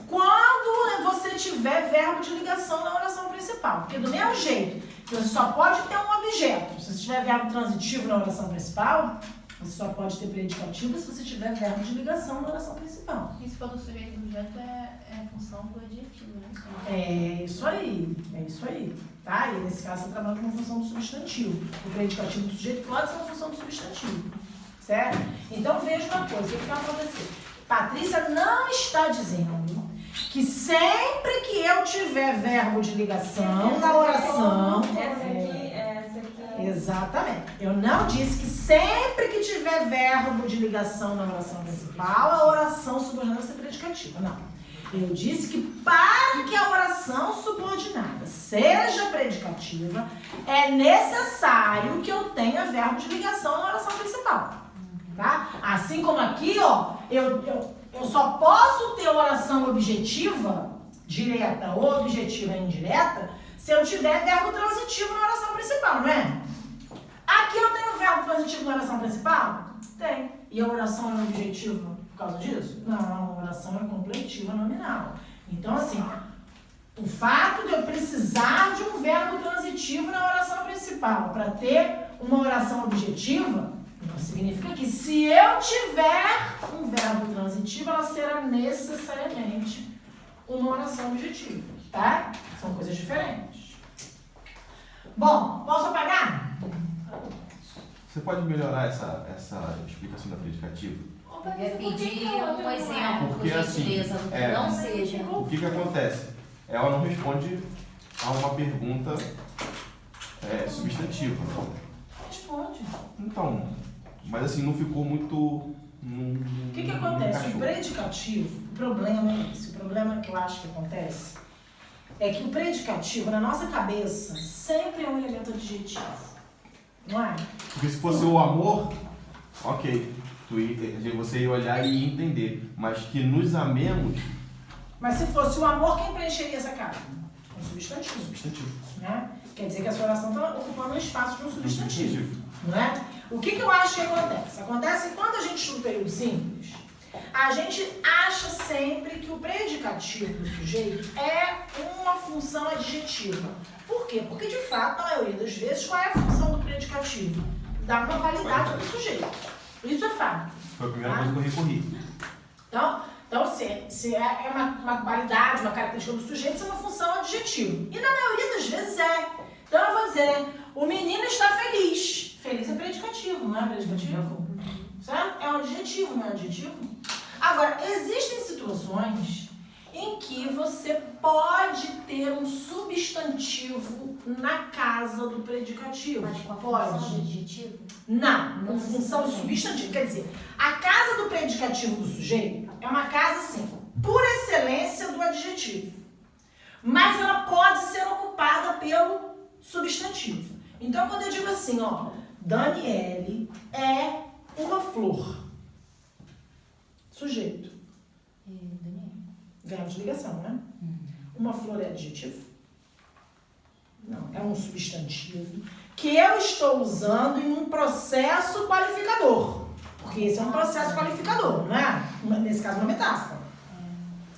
quando você tiver verbo de ligação na oração principal. Porque do mesmo jeito que você só pode ter um objeto. Se você tiver verbo transitivo na oração principal, você só pode ter predicativo se você tiver verbo de ligação na oração principal. E se for do sujeito do objeto, é função do adjetivo, né? É isso aí, tá? E nesse caso você trabalha com uma função do substantivo. O predicativo do sujeito pode ser uma função do substantivo, certo? Então veja uma coisa, o que vai acontecer? Patrícia não está dizendo que sempre que eu tiver verbo de ligação na oração... Essa aqui. Exatamente. Eu não disse que sempre que tiver verbo de ligação na oração principal, a oração subordinada vai ser predicativa. Não. Eu disse que para que a oração subordinada seja predicativa, é necessário que eu tenha verbo de ligação na oração principal. Tá? Assim como aqui, ó, eu só posso ter oração objetiva, direta ou objetiva indireta, se eu tiver verbo transitivo na oração principal, não é? Aqui eu tenho verbo transitivo na oração principal? Tem. E a oração é objetiva por causa disso? Não, a oração é completiva nominal. Então, assim, o fato de eu precisar de um verbo transitivo na oração principal para ter uma oração objetiva, não significa que se eu tiver um verbo transitivo, ela será necessariamente uma oração objetiva, tá? São coisas diferentes. Bom, posso apagar? Você pode melhorar essa explicação da predicativa? Por Eu que pedi que ela um demora? exemplo, por Porque, assim, gentileza, não seja. O que acontece? Ela não responde a uma pergunta substantiva. Responde. Então, mas assim, não ficou muito... O que acontece? O predicativo, o problema é esse. O problema que eu acho que acontece é que o predicativo, na nossa cabeça, sempre é um elemento adjetivo. Não é? Porque se fosse o amor, ok, você ia olhar e ia entender. Mas que nos amemos... Mas se fosse o amor, quem preencheria essa carga? Um substantivo. Substantivo. Né? Quer dizer que a sua oração está ocupando o espaço de um substantivo. Não é? O que eu acho que acontece? Acontece que quando a gente estuda o período simples, a gente acha sempre que o predicativo do sujeito é uma função adjetiva. Por quê? Porque, de fato, na maioria das vezes, qual é a função do predicativo? Dar uma qualidade do sujeito. Isso é fato. Foi a primeira coisa que eu recorri. Então se é uma qualidade, uma característica do sujeito, isso é uma função adjetiva. E na maioria das vezes é. Então eu vou dizer, o menino está feliz. Feliz é predicativo, não é predicativo? Certo? É um adjetivo, não é adjetivo? Agora, existem situações em que você pode ter um substantivo na casa do predicativo. Mas com a Pode. função de adjetivo? Não, com função substantiva. Quer dizer, a casa do predicativo do sujeito é uma casa, assim, por excelência do adjetivo. Mas ela pode ser ocupada pelo substantivo. Então, quando eu digo assim, ó, Daniele é uma flor. Sujeito. Verbo de ligação, né? Uma flor é adjetivo? Não, é um substantivo que eu estou usando em um processo qualificador. Porque esse é um processo qualificador, não é? Nesse caso, uma metáfora.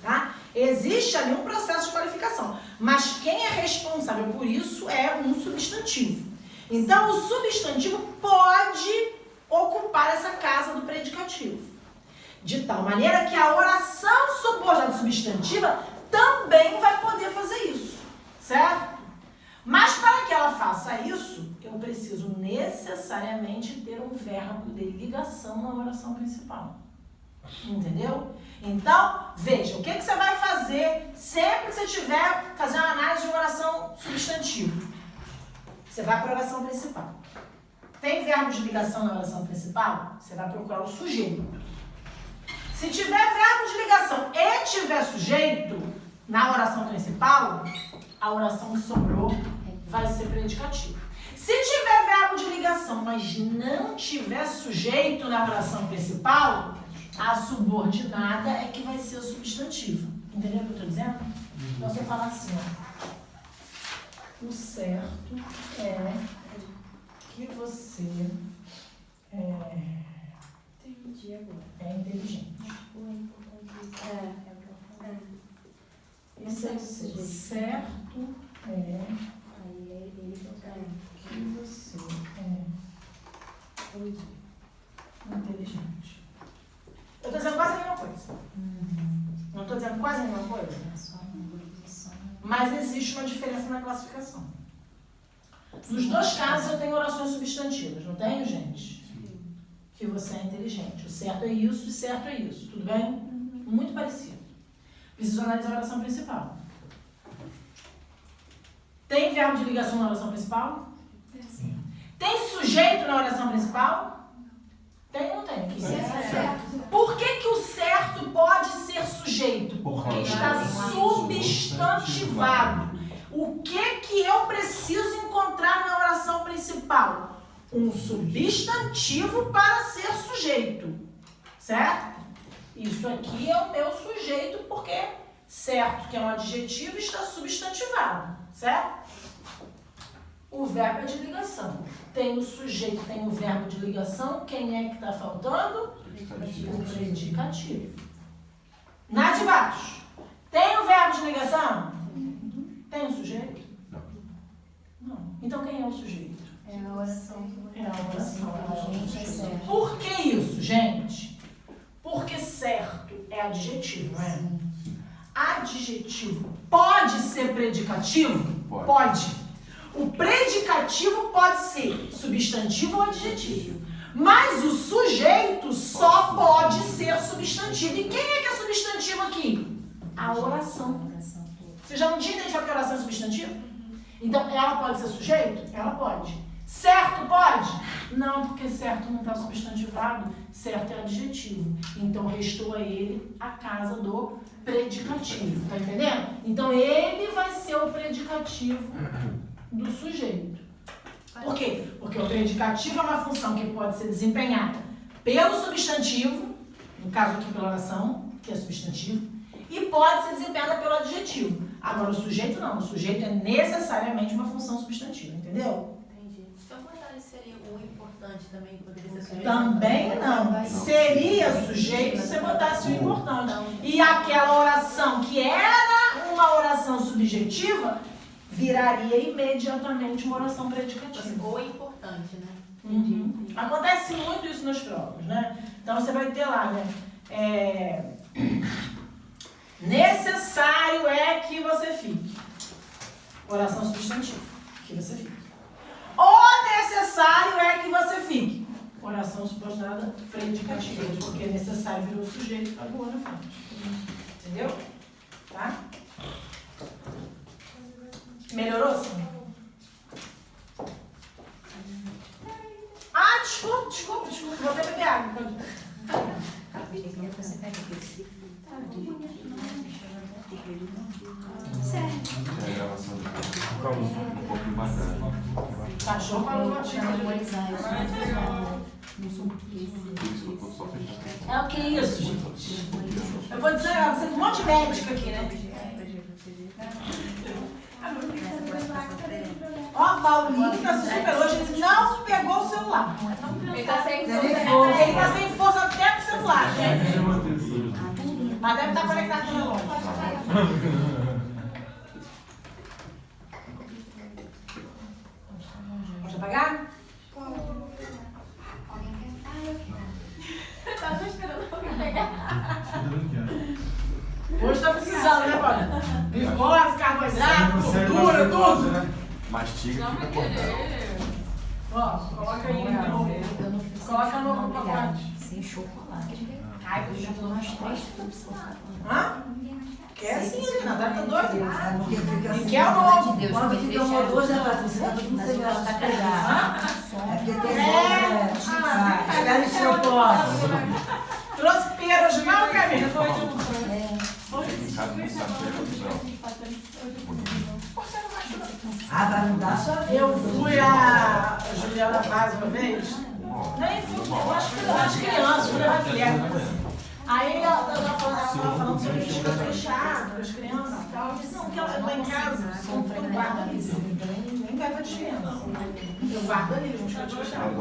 Tá? Existe ali um processo de qualificação. Mas quem é responsável por isso é um substantivo. Então, o substantivo pode ocupar essa casa do predicativo. De tal maneira que a oração subordinada substantiva também vai poder fazer isso. Certo? Mas para que ela faça isso, eu preciso necessariamente ter um verbo de ligação na oração principal. Entendeu? Então, veja, o que você vai fazer sempre que você estiver fazendo uma análise de uma oração substantiva? Você vai para a oração principal. Tem verbo de ligação na oração principal? Você vai procurar o sujeito. Se tiver verbo de ligação e tiver sujeito na oração principal, a oração que sobrou vai ser predicativa. Se tiver verbo de ligação, mas não tiver sujeito na oração principal, a subordinada é que vai ser o substantivo. Entendeu o que eu estou dizendo? Então você fala assim, ó. O certo é que você Entendi agora. é inteligente. Esse é o seu. Certo é que você é inteligente. Eu estou dizendo quase a mesma coisa. Não estou dizendo quase a mesma coisa? Mas existe uma diferença na classificação. Nos dois casos eu tenho orações substantivas, não tenho, gente? Que você é inteligente. O certo é isso e certo é isso. Tudo bem? Muito parecido. Preciso analisar a oração principal. Tem verbo de ligação na oração principal? Sim. Tem sujeito na oração principal? Tem ou não tem? Que Por que o certo pode ser sujeito? Porque está substantivado. O que eu preciso encontrar na oração principal? Um substantivo para ser sujeito. Certo? Isso aqui é o meu sujeito porque certo, que é um adjetivo, está substantivado. Certo? O verbo é de ligação. Tem o sujeito, tem o verbo de ligação. Quem é que está faltando? O predicativo. Na de baixo. Tem o verbo de ligação? Tem o sujeito? Não. Então quem é o sujeito? É a oração. É a oração. Gente, é certo. Por que isso, gente? Porque certo é adjetivo, não é? Adjetivo pode ser predicativo? Pode. O predicativo pode ser substantivo ou adjetivo. Mas o sujeito só pode ser substantivo. E quem é que é substantivo aqui? A oração. Você já não tinha identificado que a oração é substantivo? Então, ela pode ser sujeito? Ela pode. Certo pode? Não, porque certo não está substantivado. Certo é adjetivo. Então, restou a ele a casa do predicativo. Tá entendendo? Então, ele vai ser o predicativo do sujeito. Por quê? Porque o predicativo é uma função que pode ser desempenhada pelo substantivo, no caso aqui pela oração, que é substantivo, e pode ser desempenhada pelo adjetivo. Agora, o sujeito não. O sujeito é necessariamente uma função substantiva, entendeu? Entendi. Então, quando seria o importante também, poderia ser sujeito? Também não. Seria sujeito se você botasse o importante. E aquela oração que era uma oração subjetiva viraria imediatamente uma oração predicativa. Ou importante, né? Uhum. Acontece muito isso nas provas, né? Então você vai ter lá, né? Necessário é que você fique. Oração substantiva. Que você fique. O necessário é que você fique. Oração subordinada predicativa. Porque necessário virou sujeito para boa na frente. Entendeu? Tá? Melhorou, sim? Ah, desculpa. Vou até beber água. É a gravação um pouquinho mais tarde. Cachorro para o Memorizar, eu sou Por isso que eu tô só fechando. É o que é isso, gente? Eu vou dizer, ó, você tem um monte de médico aqui, né? Ó, a Paulinho que tá se superou hoje, ele não pegou o celular. Ele tá sem Ele tá sem força até pro celular, gente. Mas deve estar conectado no relógio. Pode apagar? Tava esperando alguém pegar. Hoje tá precisando, né, Paulinho? Glicose, carboidrato, gordura, tudo. Mastiga e fica cortado. Ó, coloca aí de novo. Coloca no pacote. sem chocolate. Ai, Eu já tô umas 3 cups. hã? Quer sim, Helena, tá doido? Porque fica E assim, quer o novo? quando fica moroso, ela vai precisar de um celular pra pegar. É porque tem pegar no seu pote. Trouxe pera hoje não, Camila? Em casa não sabe que Ah, vai mudar sua vida. Eu fui a Juliana Vaz uma vez. Nem fui, eu acho que as crianças, fui levar criança. Aí ela tava falando sobre o estilo fechado, as crianças e tal. Eu disse, não, que ela lá em casa, eu guardo livro, nem vai pra diferença. Eu guardo livro, uns cantinhos fechados.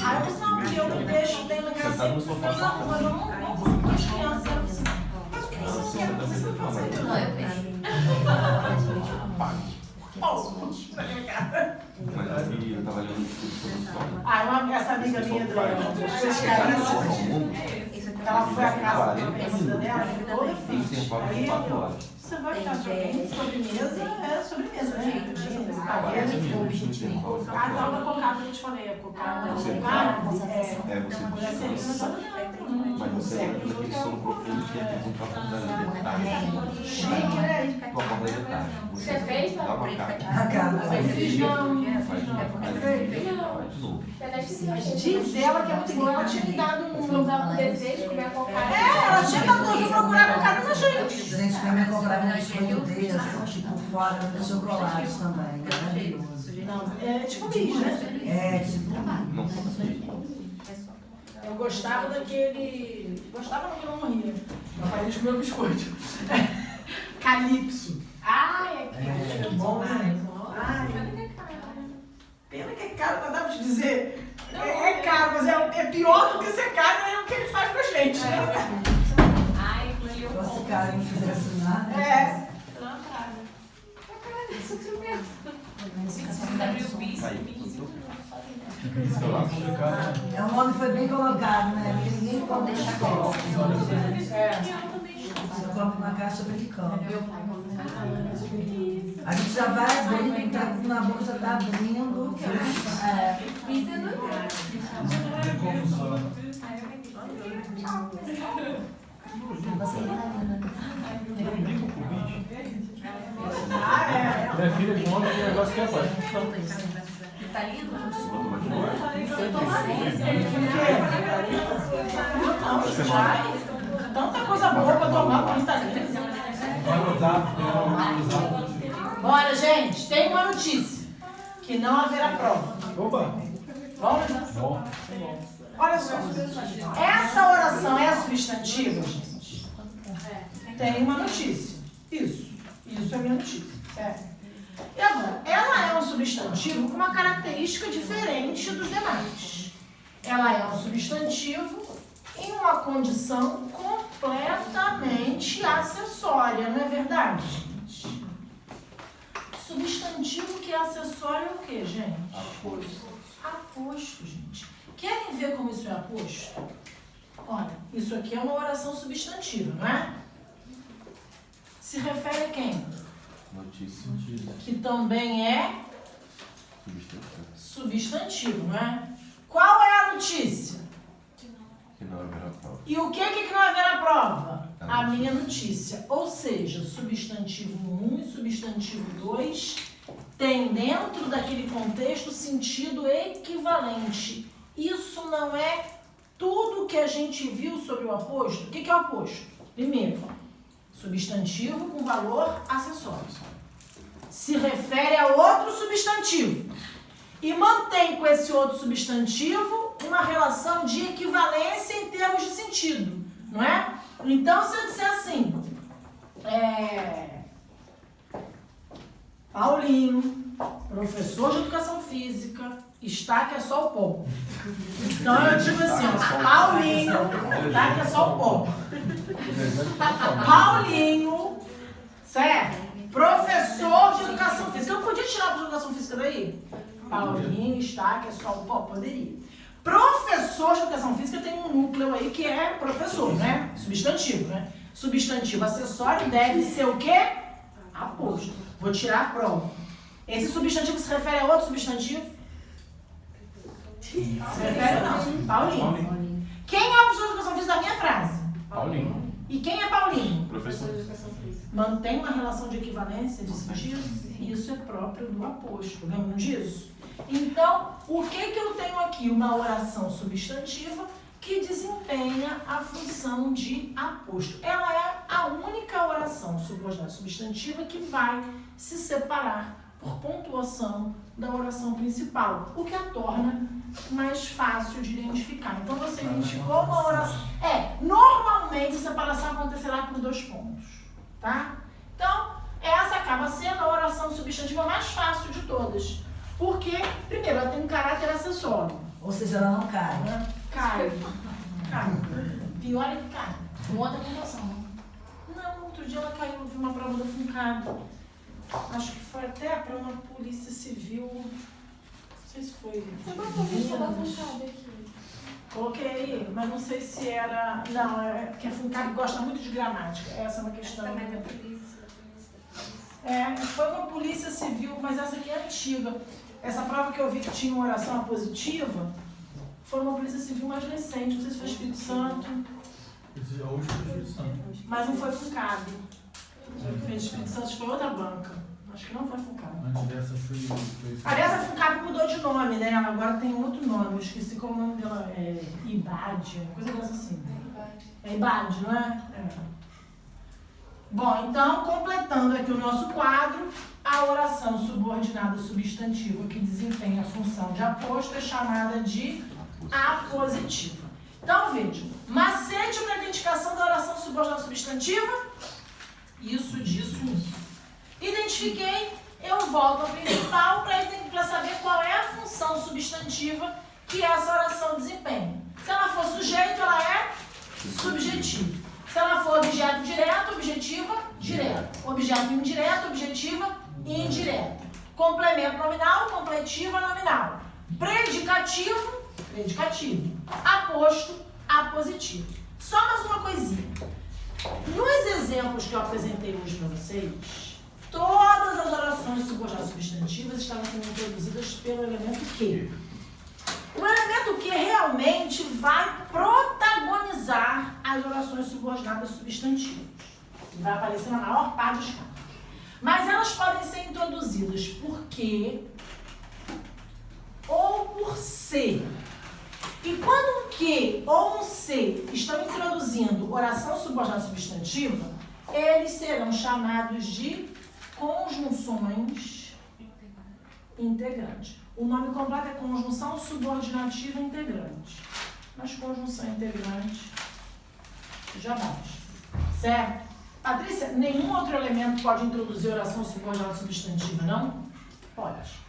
Aí eu disse, não, porque eu me deixo bem na casa assim. Não, mas eu não vou com as crianças. Ela disse, mas o que você quer? Você não pode sair. Não, eu vejo. Mas a Bia tava lendo tudo sobre o sono. Ah, essa amiga minha do ela foi à casa da amiga dela, toda fit. Aí você vai ficar jogando sobremesa, é sobremesa, né? A tal da cocada que eu te falei, a cocada. Você É, você mulher serena, mas você você entra naquele sono profundo que entra com a porta da liberdade. Com a porta da liberdade. Você fez, dá uma cara. A cara. Faz de novo. Diz ela que é muito boa, ela tinha me dado um desejo de comer cocada. ela tinha dado um procurar cocada na gente. Gente, também comprava um biscoito desse, tipo, fora de chocolate também. Maravilhoso. Não, é tipo bis, né? É, tipo, Não consegui. Eu gostava daquele. Gostava não, que eu não morria. Meu pai comeu biscoito. Calypso. Ai, é Muito bom, né? Ai, pena que é caro, não dá pra te dizer. É caro, mas é pior do que ser caro, é o que ele faz com a gente, né? Ai, que se fosse cara e não fizesse nada. É. É, o nome foi bem colocado, né? Porque ninguém pode deixar colocar. Eu compro uma caixa americana. A gente já vai abrindo, tá na boca, já tá abrindo. Minha filha de onda tem um negócio que é pai. Tá lindo? Tanta coisa boa pra tomar com tá lindo. Vai botar, Olha, gente, tem uma notícia. Que não haverá prova. Opa! Vamos? Bom. Olha só. Essa oração é substantiva, gente? Tem uma notícia. Isso é minha notícia. Certo? E agora, ela é um substantivo com uma característica diferente dos demais. Ela é um substantivo em uma condição completamente acessória, não é verdade, gente? Substantivo que é acessório é o quê, gente? Aposto. Aposto, gente. Querem ver como isso é aposto? Olha, isso aqui é uma oração substantiva, não é? Se refere a quem? Notícia. Que também é Substantivo. substantivo, não é? Qual é a notícia? Que não haverá prova. E o que não haverá prova? A minha notícia. Ou seja, substantivo 1 e substantivo 2 tem dentro daquele contexto sentido equivalente. Isso não é tudo que a gente viu sobre o aposto. O que é o aposto? Primeiro, substantivo com valor acessório. Se refere a outro substantivo. E mantém com esse outro substantivo uma relação de equivalência em termos de sentido. Não é? Então, se eu disser assim, Paulinho, professor de educação física, está que é só o pó. Então eu digo assim, ó, Paulinho, está que é só o pó. Paulinho, certo? Professor de educação física. Eu podia tirar a educação física daí? Paulinho, está que é só o pó. Poderia. Professor de educação física tem um núcleo aí que é professor, né? Substantivo, né? Substantivo acessório deve ser o quê? Aposto. Vou tirar a prova. Esse substantivo se refere a outro substantivo? Se refere não. Paulinho. Quem é o professor de educação física da minha frase? Paulinho. E quem é Paulinho? Professor. Mantém uma relação de equivalência de sentido? Isso é próprio do aposto. Lembram disso? Então, o que eu tenho aqui? Uma oração substantiva que desempenha a função de aposto. Ela é a única oração substantiva que vai se separar por pontuação da oração principal, o que a torna mais fácil de identificar. Então, você identificou uma oração. Normalmente a separação acontecerá por 2 pontos, tá? Então, essa acaba sendo a oração substantiva mais fácil de todas. Porque, primeiro, ela tem um caráter acessório. Ou seja, ela não cai. Né? Cai. Pior é que cai. Com outra pontuação. Não, outro dia ela caiu, eu vi uma prova da FUNCAD. Acho que foi até para uma polícia civil. Não sei se foi. Você botou a pessoa da FUNCAD aqui. Coloquei aí, mas não sei se era. Não, é porque a FUNCAD gosta muito de gramática. Essa é uma questão. Essa também é da polícia. Foi uma polícia civil, mas essa aqui é antiga. Essa prova que eu vi que tinha uma oração positiva foi uma polícia civil mais recente, não sei se foi Espírito Santo. é o Espírito Santo. Mas não foi Funcab. O fez Espírito Santo foi outra banca. Acho que não foi Funcab. Antes dessa foi. Aliás, a Funcab mudou de nome, né? Ela agora tem outro nome. Eu esqueci qual o nome dela. É IBAD, uma coisa dessa assim. É IBAD, não é? É. Bom, então, completando aqui o nosso quadro, a oração subordinada substantiva que desempenha a função de aposto é chamada de apositiva. Então, vejam, macete para identificação da oração subordinada substantiva, isso, disso, isso. Identifiquei, eu volto ao principal para saber qual é a função substantiva que essa oração desempenha. Se ela for sujeito, ela é subjetiva. Se ela for objeto direto, objetiva, direta. Objeto indireto, objetiva, indireta. Complemento nominal, completiva, nominal. Predicativo, predicativo. Aposto, apositivo. Só mais uma coisinha. Nos exemplos que eu apresentei hoje para vocês, todas as orações subordinadas substantivas estavam sendo introduzidas pelo elemento que. O elemento que realmente vai protagonizar as orações subordinadas substantivas. Vai aparecer na maior parte dos casos. Mas elas podem ser introduzidas por que ou por se. E quando um que ou um se estão introduzindo oração subordinada substantiva, eles serão chamados de conjunções integrantes. O nome completo é conjunção subordinativa integrante. Mas conjunção integrante já basta. Certo? Patrícia, nenhum outro elemento pode introduzir oração subordinada substantiva, não? Pode.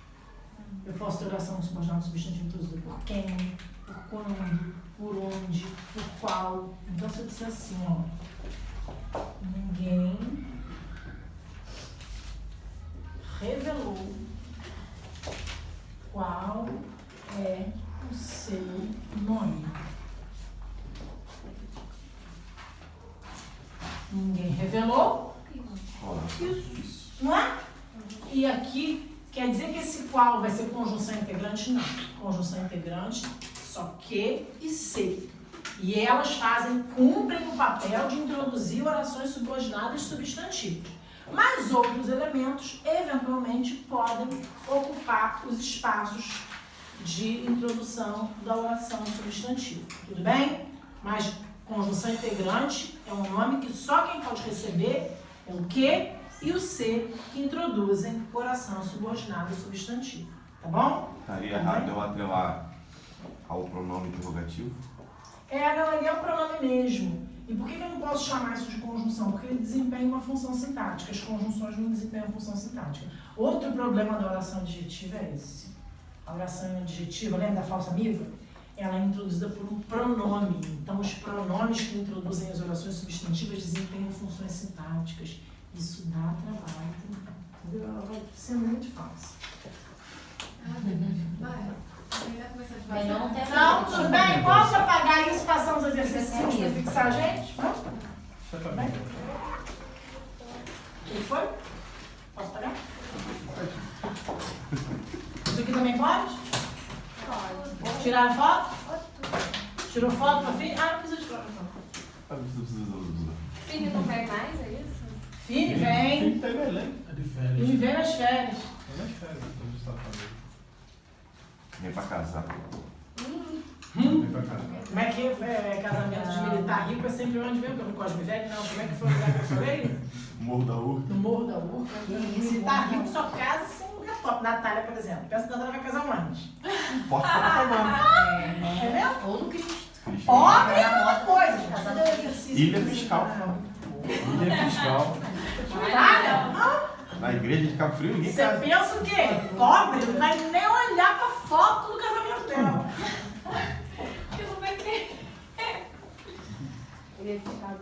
Eu posso ter oração subordinada substantiva introduzida por quem, por quando, por onde, por qual. Então, se eu disser assim, ó, ninguém revelou qual é o seu nome. Ninguém revelou isso, não é? E aqui quer dizer que esse qual vai ser conjunção integrante? Não. Conjunção integrante, só que e se. E elas cumprem o papel de introduzir orações subordinadas substantivas. Mas outros elementos, eventualmente, podem ocupar os espaços de introdução da oração substantiva. Tudo bem? Mas conjunção integrante é um nome que só quem pode receber é o que e o se que introduzem oração subordinada substantiva. Tá bom? Estaria errado eu atrelar ao pronome interrogativo? Não, ele é um pronome mesmo. E por que eu não posso chamar isso de conjunção? Porque ele desempenha uma função sintática. As conjunções não desempenham função sintática. Outro problema da oração adjetiva é esse. A oração adjetiva, lembra da falsa amiga? Ela é introduzida por um pronome. Então, os pronomes que introduzem as orações substantivas desempenham funções sintáticas. Isso dá trabalho. Entendeu? Ela vai ser muito falsa. Não, tudo bem? Posso apagar isso, passar uns exercícios para fixar a gente? Vamos? Tudo bem? O que foi? Posso apagar? Isso aqui também pode? Pode. Tirar a foto? Tirou foto para filho? Não precisa tirar a foto. Filho não vem mais, é isso? Filho, vem. Tem que pegar ele. É de férias. E vem nas férias. É nas férias, então está fazendo. Vem pra casar. Vem pra cá. Como é que é casamento de militar rico? É sempre onde mesmo? No Cosme Velho? Não, como é que foi o lugar que eu falei? Morro da Urca. No Morro da Urca. Militar rico só casa sem lugar top. Natália, por exemplo. Pensa que a Natália vai casar onde? Forte pra caramba. Entendeu? Ou no Cristo. Ó, tem outra coisa. Cadê o exercício? Ilha Fiscal. Ilha Fiscal. Natália? Não. Na igreja de Cabo Frio, ninguém Você casa. pensa o quê? Pobre não vai nem olhar pra foto do casamento dela. Como é que Ele ia ficar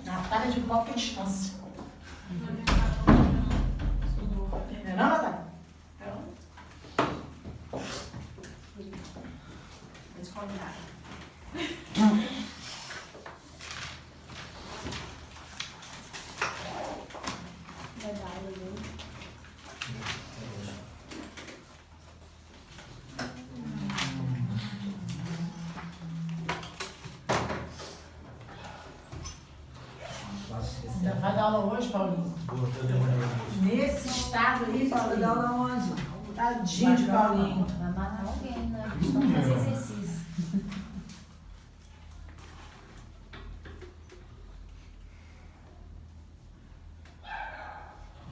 Natália de qualquer distância. Não, Natália? Eles combinaram. medalha, né? Ainda vai dar aula hoje, Paulinho? Nesse estado aí, Vai dar Paulinho. aula onde? Tadinho de Paulinho. Vai matar alguém, né? Vamos fazer exercício.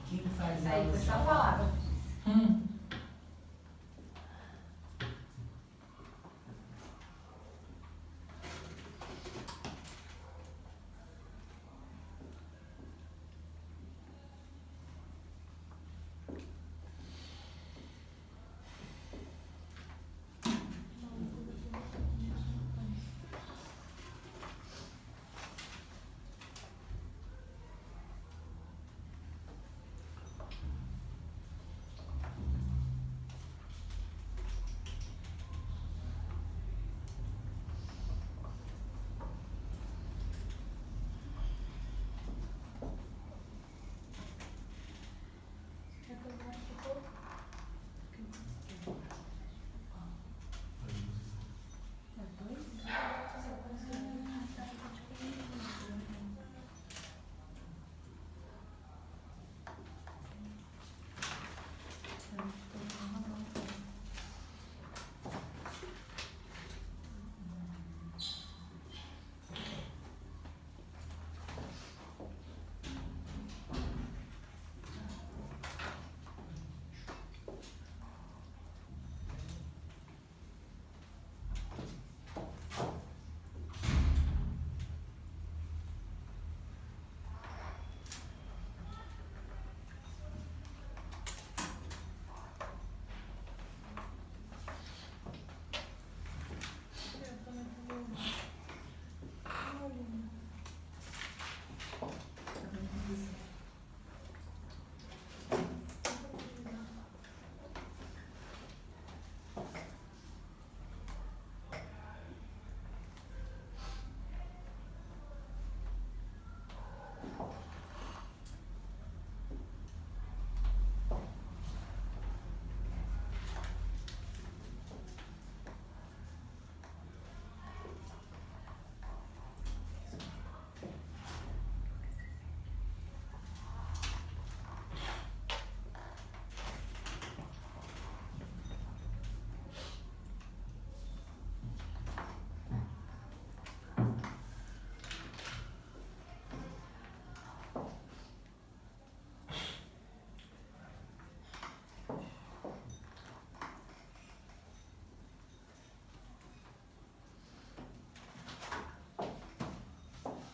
Quem faz Isso aí aula? foi só palavra. Hum.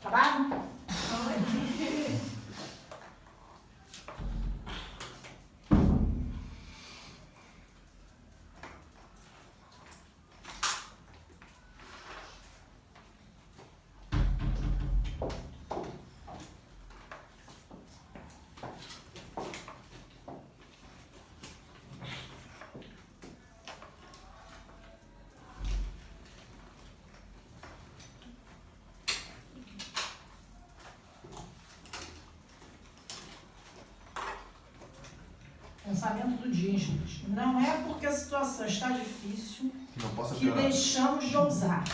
Acabaram? Pensamento do dia, gente. Não é porque a situação está difícil Que não possa que piorar. deixamos de ousar.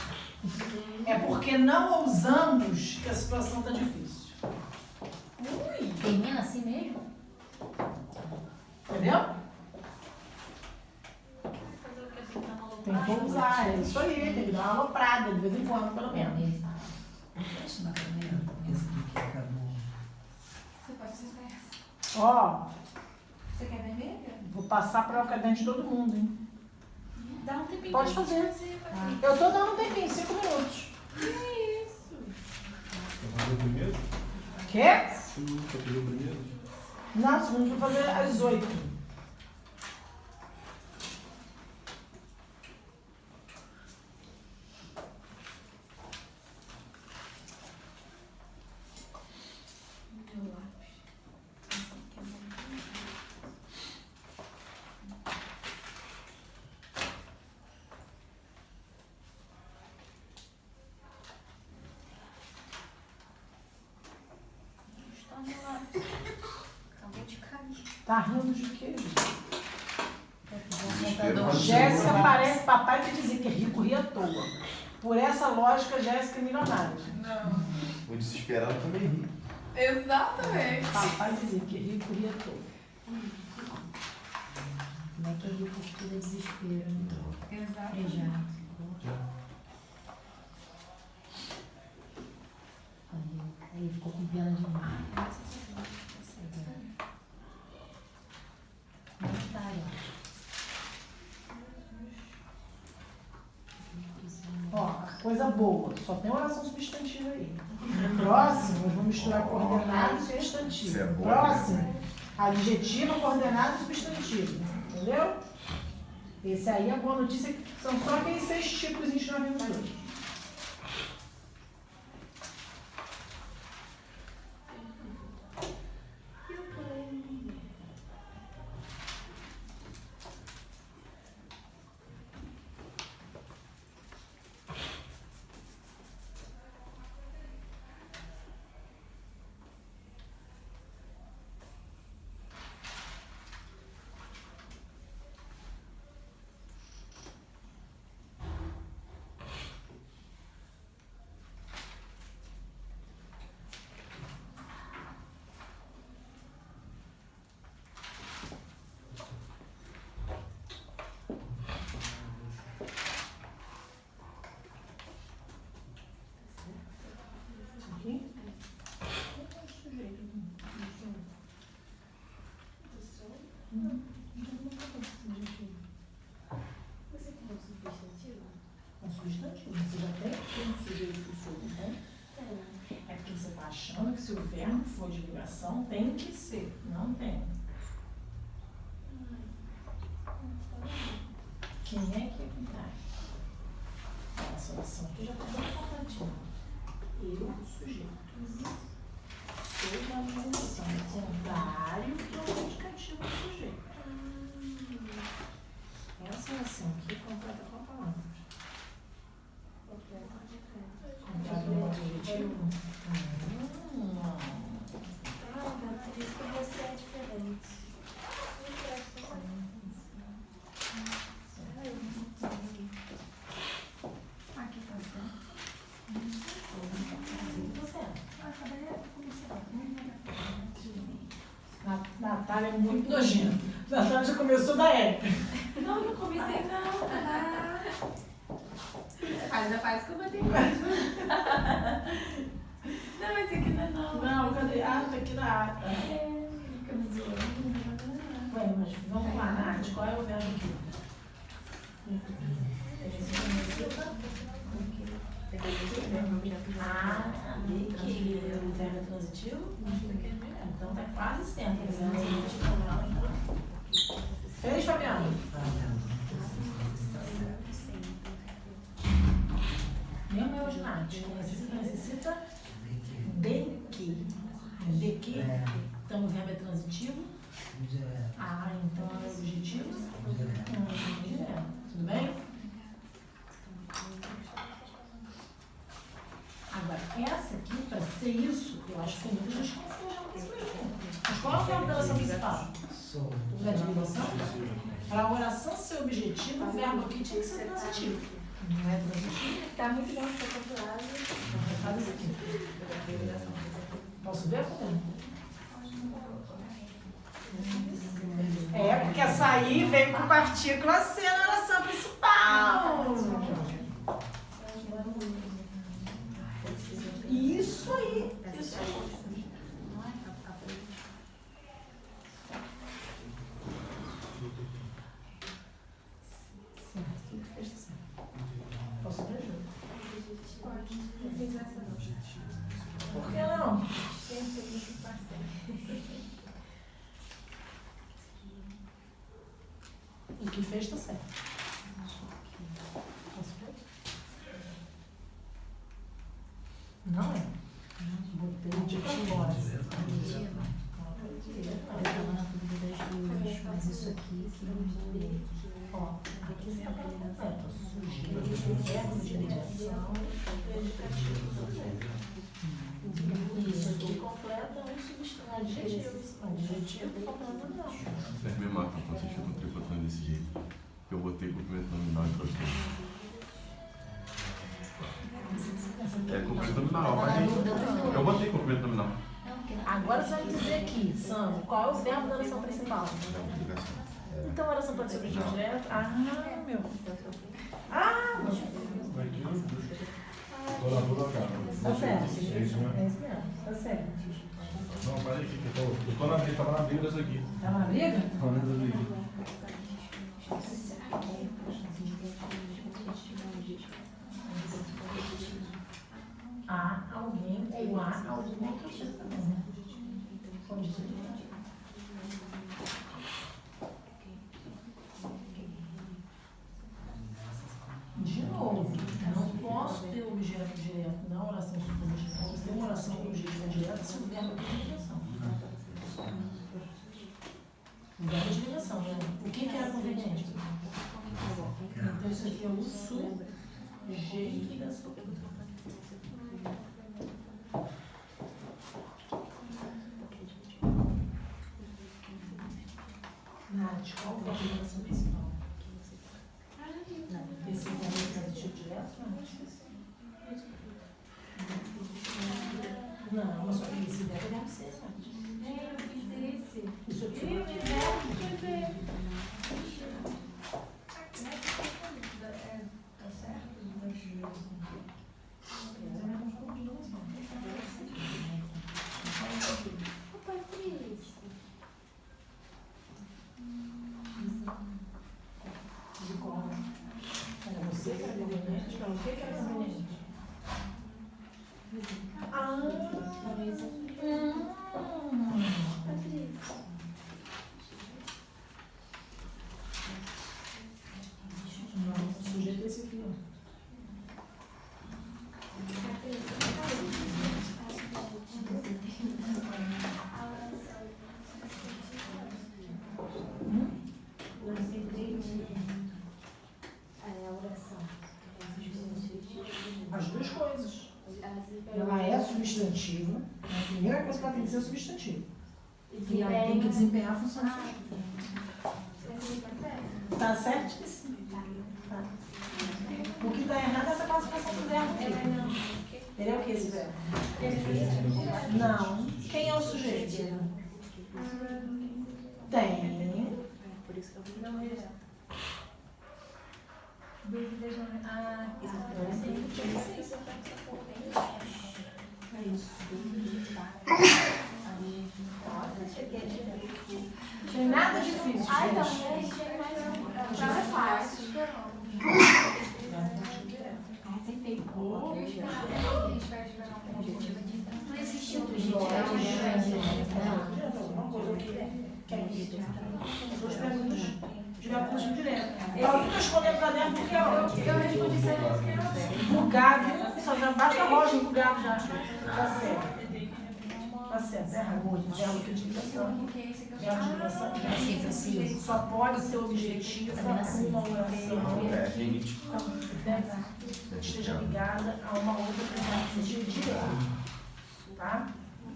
É porque não ousamos que a situação está difícil. Termina assim mesmo? Entendeu? Fazer o que assim pra não Tem que ousar, é isso aí. Tem que dar uma aloprada de vez em quando, pelo menos. Deixa na primeira mesa que acabou. Você pode sentar essa. Ó, Você quer vermelha? vou passar para o cadente de todo mundo, hein? Dá um tempinho. Pode pra gente fazer. vai. Eu tô dando um tempinho, 5 minutos. Quer fazer o primeiro? Quê? Sim, quer fazer o primeiro? Não, segundo vou fazer às 8. Meu lápis. Esse aqui é bom. Está no lápis. Acabou de cair. Tá rindo de quê, gente? Desespero. Jéssica parece papai que dizia que rico ria à toa. Por essa lógica, Jéssica é milionária. Não. O desesperado também ri. Exatamente. Papai dizia que rico ria à toa. Como é que é rico tudo é desespero, né? Exatamente. Aí ficou com pena de mim. Ó, coisa boa, só tem oração substantiva aí. Próximo, nós vamos misturar coordenado e substantivo. Isso é bom, Próximo, adjetivo, coordenado e substantivo. Entendeu? Esse aí, a boa notícia é que são só aqueles 6 tipos que nós vimos hoje. Achando que se o verbo for de ligação, tem que ser. Não tem. Quem é que tá? Essa oração aqui já está bem completinha. Eu, sujeito. Sou da organização. Contrário que é o indicativo do sujeito. Essa oração aqui completa qual palavra? Contrário do adjetivo? Por isso que você é diferente. Aqui tá certo. Natália é muito nojenta. Natália já começou da época. Não, não comecei não. Ainda faz que eu vou ter mesmo. Não, esse aqui não é não. Não, cadê? Ah, tá aqui na ata. Fica me zoando. Ué, mas vamos lá, Nath, qual é o verbo aqui? Ah, aqui, o verbo é transitivo? Então tá quase sempre. Fez, Fabiano? Mesmo é hoje, Nath. Necessita de que. De que. Então o verbo é transitivo. Ah, então é objetivo. Tudo bem? Agora, essa aqui, para ser isso, eu acho que tem muita gente confundendo com isso mesmo. Mas qual é a operação principal? O verbo de ligação? Para a oração ser objetiva, o verbo aqui tinha que ser transitivo. Não é transitivo? Tá muito bem estruturado. Faz isso aqui. Posso ver? É, porque essa aí veio com partícula C na oração principal. Isso aí. Isso aí. Posso ver, Ju? Por que não? O que fez está certo. Posso ver? Não é? Botei o dia pra fora. Eu estava na dúvida das duas, mas isso aqui que não mudei. Ó, aqui está completo. Sujeito, verbo de ligação, predicativo, sujeito. Isso aqui completa um substantivo. Adjetivo completa não. desse jeito. Eu botei complemento nominal e troquei. É complemento nominal, mas eu botei complemento nominal. Agora você vai dizer aqui, Sandro, qual é o verbo da oração principal? Então a oração pode ser objeto direto? Ah, meu. Ah, meu. Tá certo. É isso mesmo. É isso mesmo, tá certo. Não, para aqui, que eu tô na briga, tava na briga dessa aqui. Tá na briga? Tava nessa briga. Há alguém ou há alguma outra coisa também, né? Pode ser. De novo, não posso ter objeto direto na oração subordinada. Posso ter uma oração objetiva direta se o verbo é de ligação. O verbo é de ligação, né? O que é conveniente? Então isso aqui é o sujeito da sua. Nath, qual é a ligação principal? Esse verbo é transitivo direto? Não, mas só que esse verbo deve ser, Nath. Eu fiz esse. Isso aqui E é o verbo quer dizer. Tá certo? Patrícia. de qual? Era você que era conveniente? Não, o que era conveniente? Ah! Patrícia. Não, o sujeito é esse aqui, ó. As duas coisas. Ela é substantivo. A primeira coisa que ela tem que ser é substantivo. E ela tem que desempenhar a função do sujeito. Tá certíssimo. Tá. O que está errado é essa classificação do verbo aqui. Ele é o que esse verbo? Não. Quem é o sujeito? Tem. Por isso que eu não é. Dúvidas não. Ah, É isso. Não tem nada difícil. ah, então, gente. a gente é mais. Já é fácil. Não existe outro Uma coisa que é isso. Duas perguntas de verbo direto. Alguém está escolhendo caderno porque Eu respondi sem bugado, só já basta a rocha bugado já. Tá certo. Tá certo, verbo de ligação. Verbo de ligação. Só pode ser objetivo uma oração. É, rinite. Esteja ligada a uma outra presença de direto. Tá?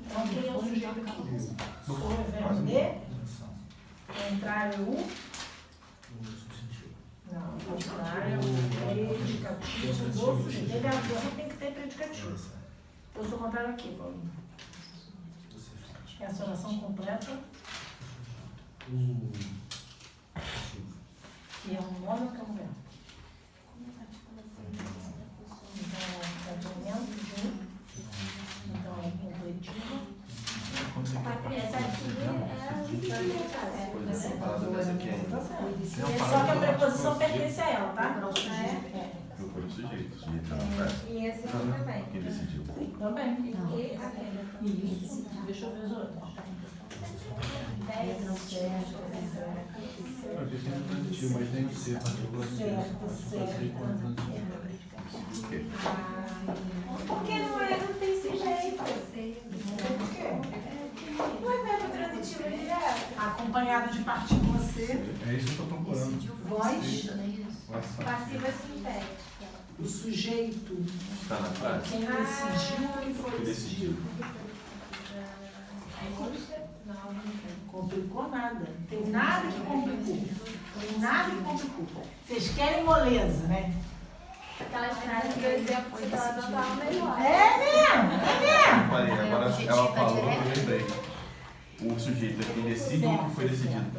Então, quem é o sujeito aqui? Sou o verbo de. O contrário é o. Não, o contrário é o predicativo do sujeito. Negação tem que ter predicativo. Eu sou o contrário aqui, Paulinho. Essa oração completa. Que é um nome ou que é um verbo? Então, é complemento de. Então, é completivo. Essa aqui é Coisa separada dessa aqui ainda. Só que a preposição pertence a ela, tá? Procura o sujeito. O sujeito tá na peça. E esse aqui também. Quem decidiu? Também. E aquele. Isso. Deixa eu ver as outras. Eu disse que é transitivo, mas tem que ser partícula C. Certo. Por quê? Porque não tem sujeito. Por quê? Não é verbo transitivo direto. Acompanhado de partícula C. É isso que eu tô procurando. Voz. Passiva sintética. O sujeito. Está na frase? Quem decidiu o que foi Que decidiu. Não complicou nada. Não tem nada que complicou. Nada que complicou. Vocês querem moleza, né? Aquelas frases do exemplo que você estava dando tava melhor. É mesmo. Parei, agora ela falou, eu lembrei. O sujeito é quem decide o que foi decidido.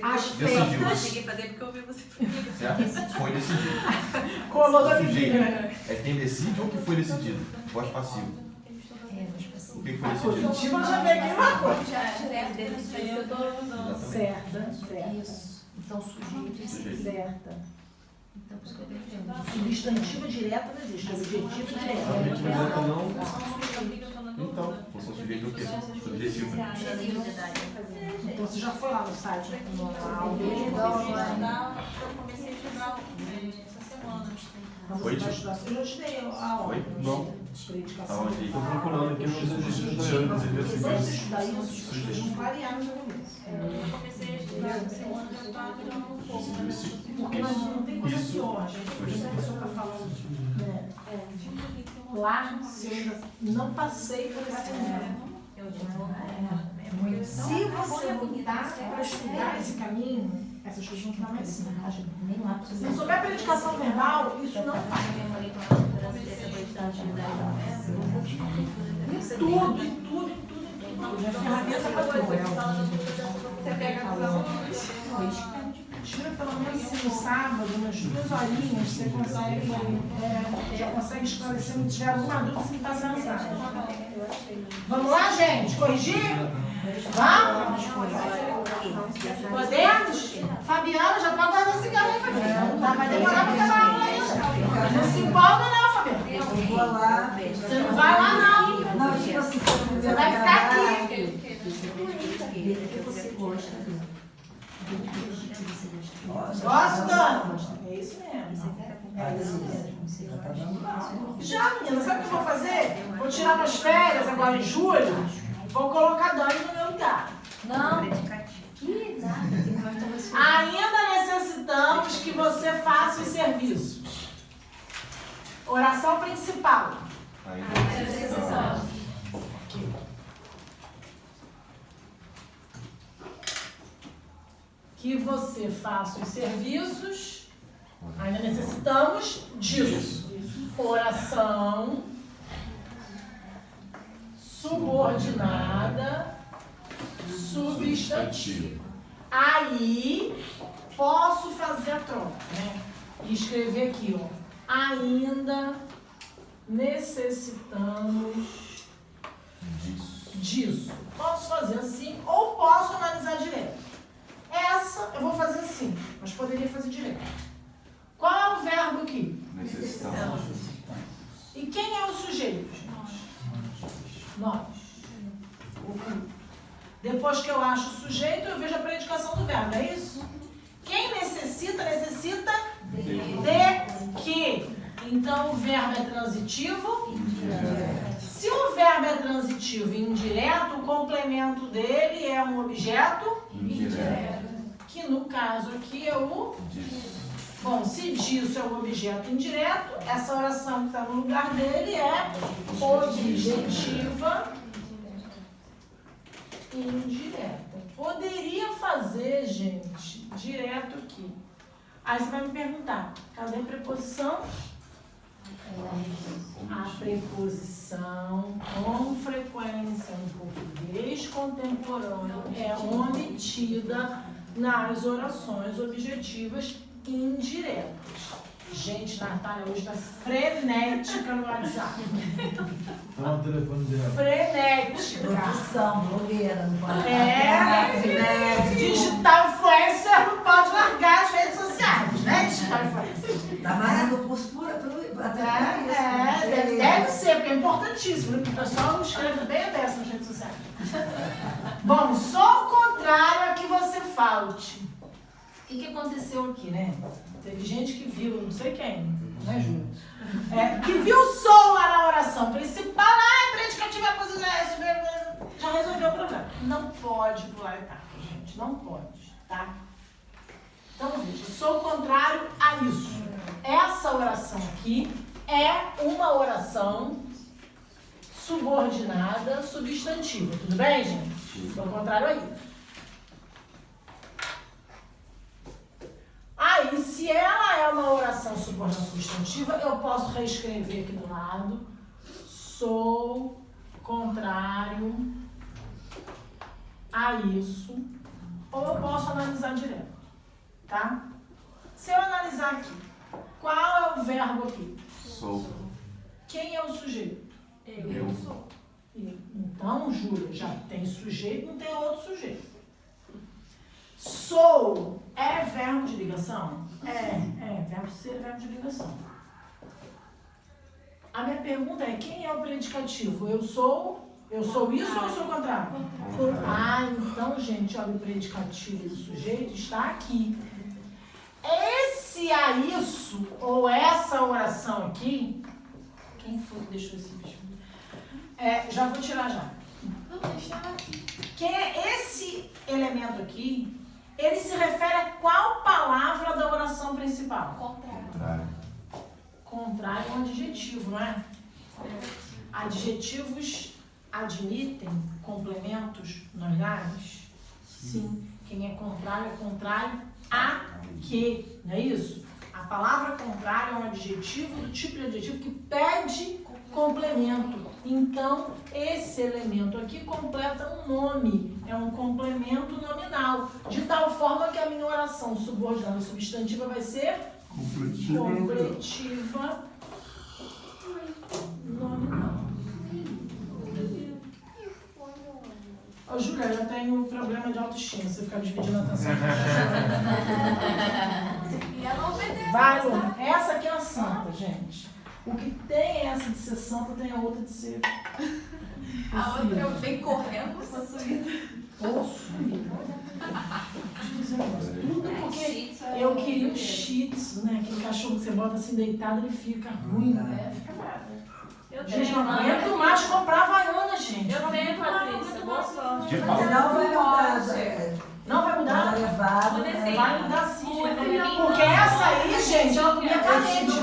As Decidiu. festas. fazer porque eu ouvi você. Certo? Foi decidido. Colou da O sujeito menina. é quem decide ou o que foi decidido. Voz passiva. O que foi decidido? Positiva já veio aqui uma coisa. Exatamente. Certa. Isso. Então, sujeito e Sujeito. Certa. Então, por isso que eu pergunto. Substantivo direto não existe. Objetivo direto. Objetiva não. Então, função sujeito é o quê? Subjetivo. Então você já foi lá no site Eu comecei a estudar essa semana. Mas Foi, você vai tio? estudar. Eu já te dei a aula. Foi? Não. Dedicação. Aonde aí? Tô procurando aqui nos exercícios anteriores, Se ver se você existe. estudar isso, as coisas vão clarear no seu começo. Eu comecei a estudar essa semana, já estava virando um pouco. Porque nós não tem coisa pior, gente. Porque a pessoa está falando, né? Lá, se eu ainda não passei por esse caminho. Se você voltar para estudar esse caminho, essas coisas vão ficar mais simples. Se não souber predicação verbal, isso não faz. Tudo. É ferramenta para tudo. Você pega as alunos. Tira pelo menos assim, no sábado, umas 2 horinhas, você consegue, já consegue esclarecer. Se tiver alguma dúvida, você está sendo. Vamos lá, gente? Corrigir? Vamos? Podemos? Fabiana, já pode guardar cigarro aí, Fabiana. Vai demorar para acabar a aula ainda. Não se empolga não, Fabiana. Eu vou lá. Você não vai lá não. Não, tipo assim, Você vai ficar aqui. Gosto, Dani? É isso mesmo. É isso mesmo. Já, menina, sabe o que eu vou fazer? Vou tirar umas férias agora em julho. Vou colocar a Dani no meu lugar. Não. Ainda necessitamos que você faça os serviços. Oração principal. Que você faça os serviços. Ainda necessitamos disso. Oração subordinada, substantivo. Aí posso fazer a troca, né? E escrever aqui, ó. Ainda necessitamos disso. Posso fazer assim ou posso analisar direto. Essa eu vou fazer assim, mas poderia fazer direto. Qual é o verbo aqui? Necessitamos. E quem é o sujeito, gente? Nós. Depois que eu acho o sujeito, eu vejo a predicação do verbo, é isso? Quem necessita de que? Então o verbo é transitivo? Se o verbo é transitivo e indireto, o complemento dele é um objeto Indireto. que no caso aqui é o... Bom, se disso é um objeto indireto, essa oração que está no lugar dele é objetiva indireta. Poderia fazer, gente, direto aqui. Aí você vai me perguntar, cadê a preposição? A preposição com frequência no português contemporâneo é omitida nas orações objetivas indiretas. Gente, Natália hoje está frenética no WhatsApp. Fala o telefone dela. Frenética. Profissão, blogueira, não pode. Digital influencer não pode largar as redes sociais, né? Digital influencer. Tá fazendo o curso por até Deve ser, porque é importantíssimo, né? Porque o pessoal escreve bem a dessa nas redes sociais. Bom, só o contrário é que você falte. O que aconteceu aqui, né? Teve gente que viu, não sei quem, né, Júlio? Que viu o som lá na oração principal, predicativa é positiva, já resolveu o problema. Não pode pular etapa, gente, não pode, tá? Então, veja, sou o contrário a isso. Essa oração aqui é uma oração subordinada substantiva. Tudo bem, gente? Ao contrário aí. Aí, se ela é uma oração subordinada substantiva, eu posso reescrever aqui do lado. Sou contrário a isso. Ou eu posso analisar direto, tá? Se eu analisar aqui, qual é o verbo aqui? Sou. Quem é o sujeito? Eu. Então, Júlia, já tem sujeito, não tem outro sujeito. Sou é verbo de ligação? Verbo ser é verbo de ligação. A minha pergunta é, quem é o predicativo? Eu sou isso ou eu sou o contrário? Então, gente, olha, o predicativo do sujeito está aqui. Esse a isso, ou essa oração aqui, quem foi que deixou esse bicho? Já vou tirar já. Não, deixa ela aqui. Quem é esse elemento aqui, ele se refere a qual palavra da oração principal? Contrário. Contrário é um adjetivo, não é? Adjetivos admitem complementos nominais? Sim. Quem é contrário a que, não é isso? A palavra contrário é um adjetivo do tipo de adjetivo que pede complemento. Então, esse elemento aqui completa um nome, é um complemento nominal, de tal forma que a minha oração subordinada substantiva vai ser completiva nominal. Ô, Júlia, eu tenho problema de autoestima, você ficar dividindo a atenção. E ela obedece. Vai, Luna. Essa aqui é a santa, gente. O que tem essa de ser santa, tem a outra de ser... A outra eu venho correndo, possuída. Possuída. Deixa eu dizer um negócio. Tudo porque eu queria um shih tzu, né? Aquele cachorro que você bota assim deitado, ele fica ruim, né? Fica bravo. Eu Gente, tenho, não aguento mais comprar Havaiana, gente. Eu tenho, Patrícia. Boa sorte. Você não vai mudar, Não vai mudar? levado. Vai mudar sim, porque essa aí, gente, ela comia Eu parede, tive